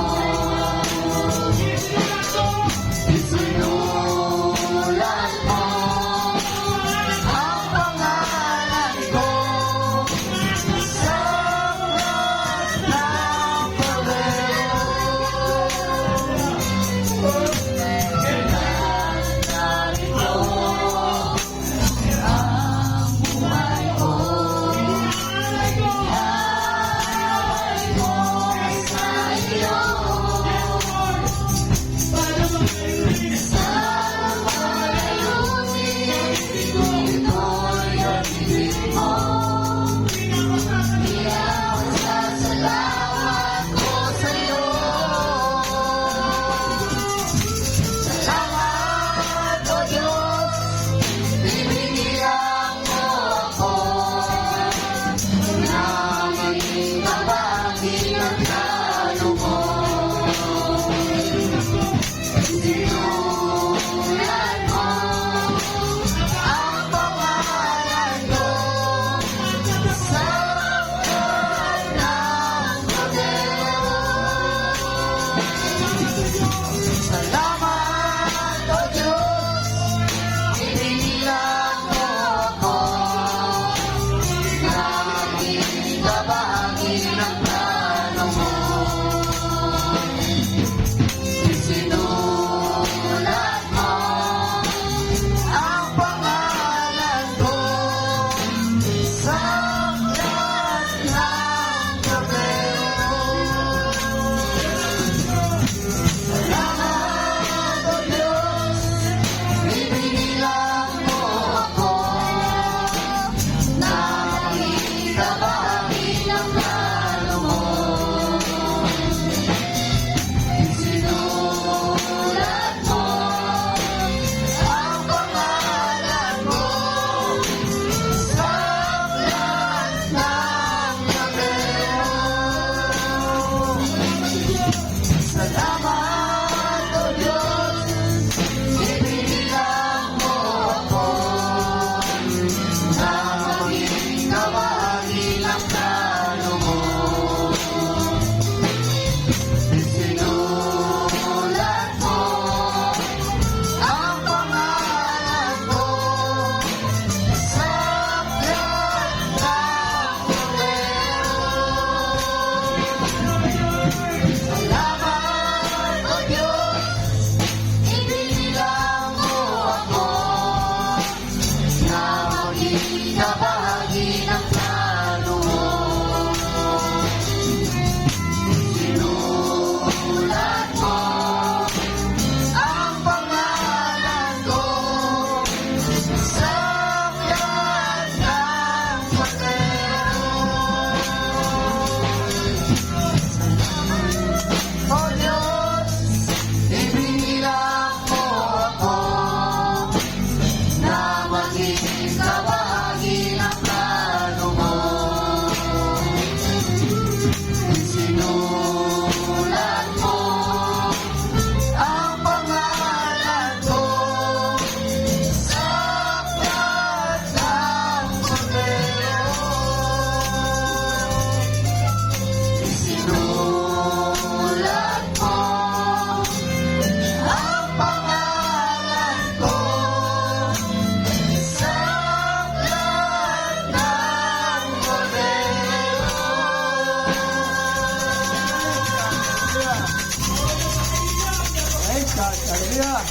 Isinulat mo ang pangalan ko sa aklat ng papel. Narito ang buhay ko. Ay ko sa iyo. Sa malayunin, ito'y ang ibig mo. Iyan sa salamat ko sa'yo. Salamat, O Diyos, binigyan mo ako na maging kabahagi ng plano mo. Sinulat mo ang pangalan ko sa aklat ng papel. Salamat, O Diyos, ibinilang mo ako na maging kabahagi ng plano mo. Isinulat mo ang pangalan ko sa aklat ng papel. Salamat, O Diyos, ibinilang mo ako na maging kabahagi ng plano mo. Isinulat mo ang pangalan ko sa aklat ng papel. Salamat, O Diyos, ibinilang mo ako na maging kabahagi ng plano mo. Isinulat mo ang pangalan ko sa aklat ng papel. Salamat, O Diyos, ibinilang mo ako na maging kabahagi ng plano mo. Sinulat mo ang pangalan ko sa aklat ng papel. O Diyos, ibinilang mo ako na maging kabahagi ng plano mo. Sinulat mo ang pangalan ko sa aklat ng papel. Sinulat mo ang pangalan ko sa aklat ng papel. Praise God. Hallelujah.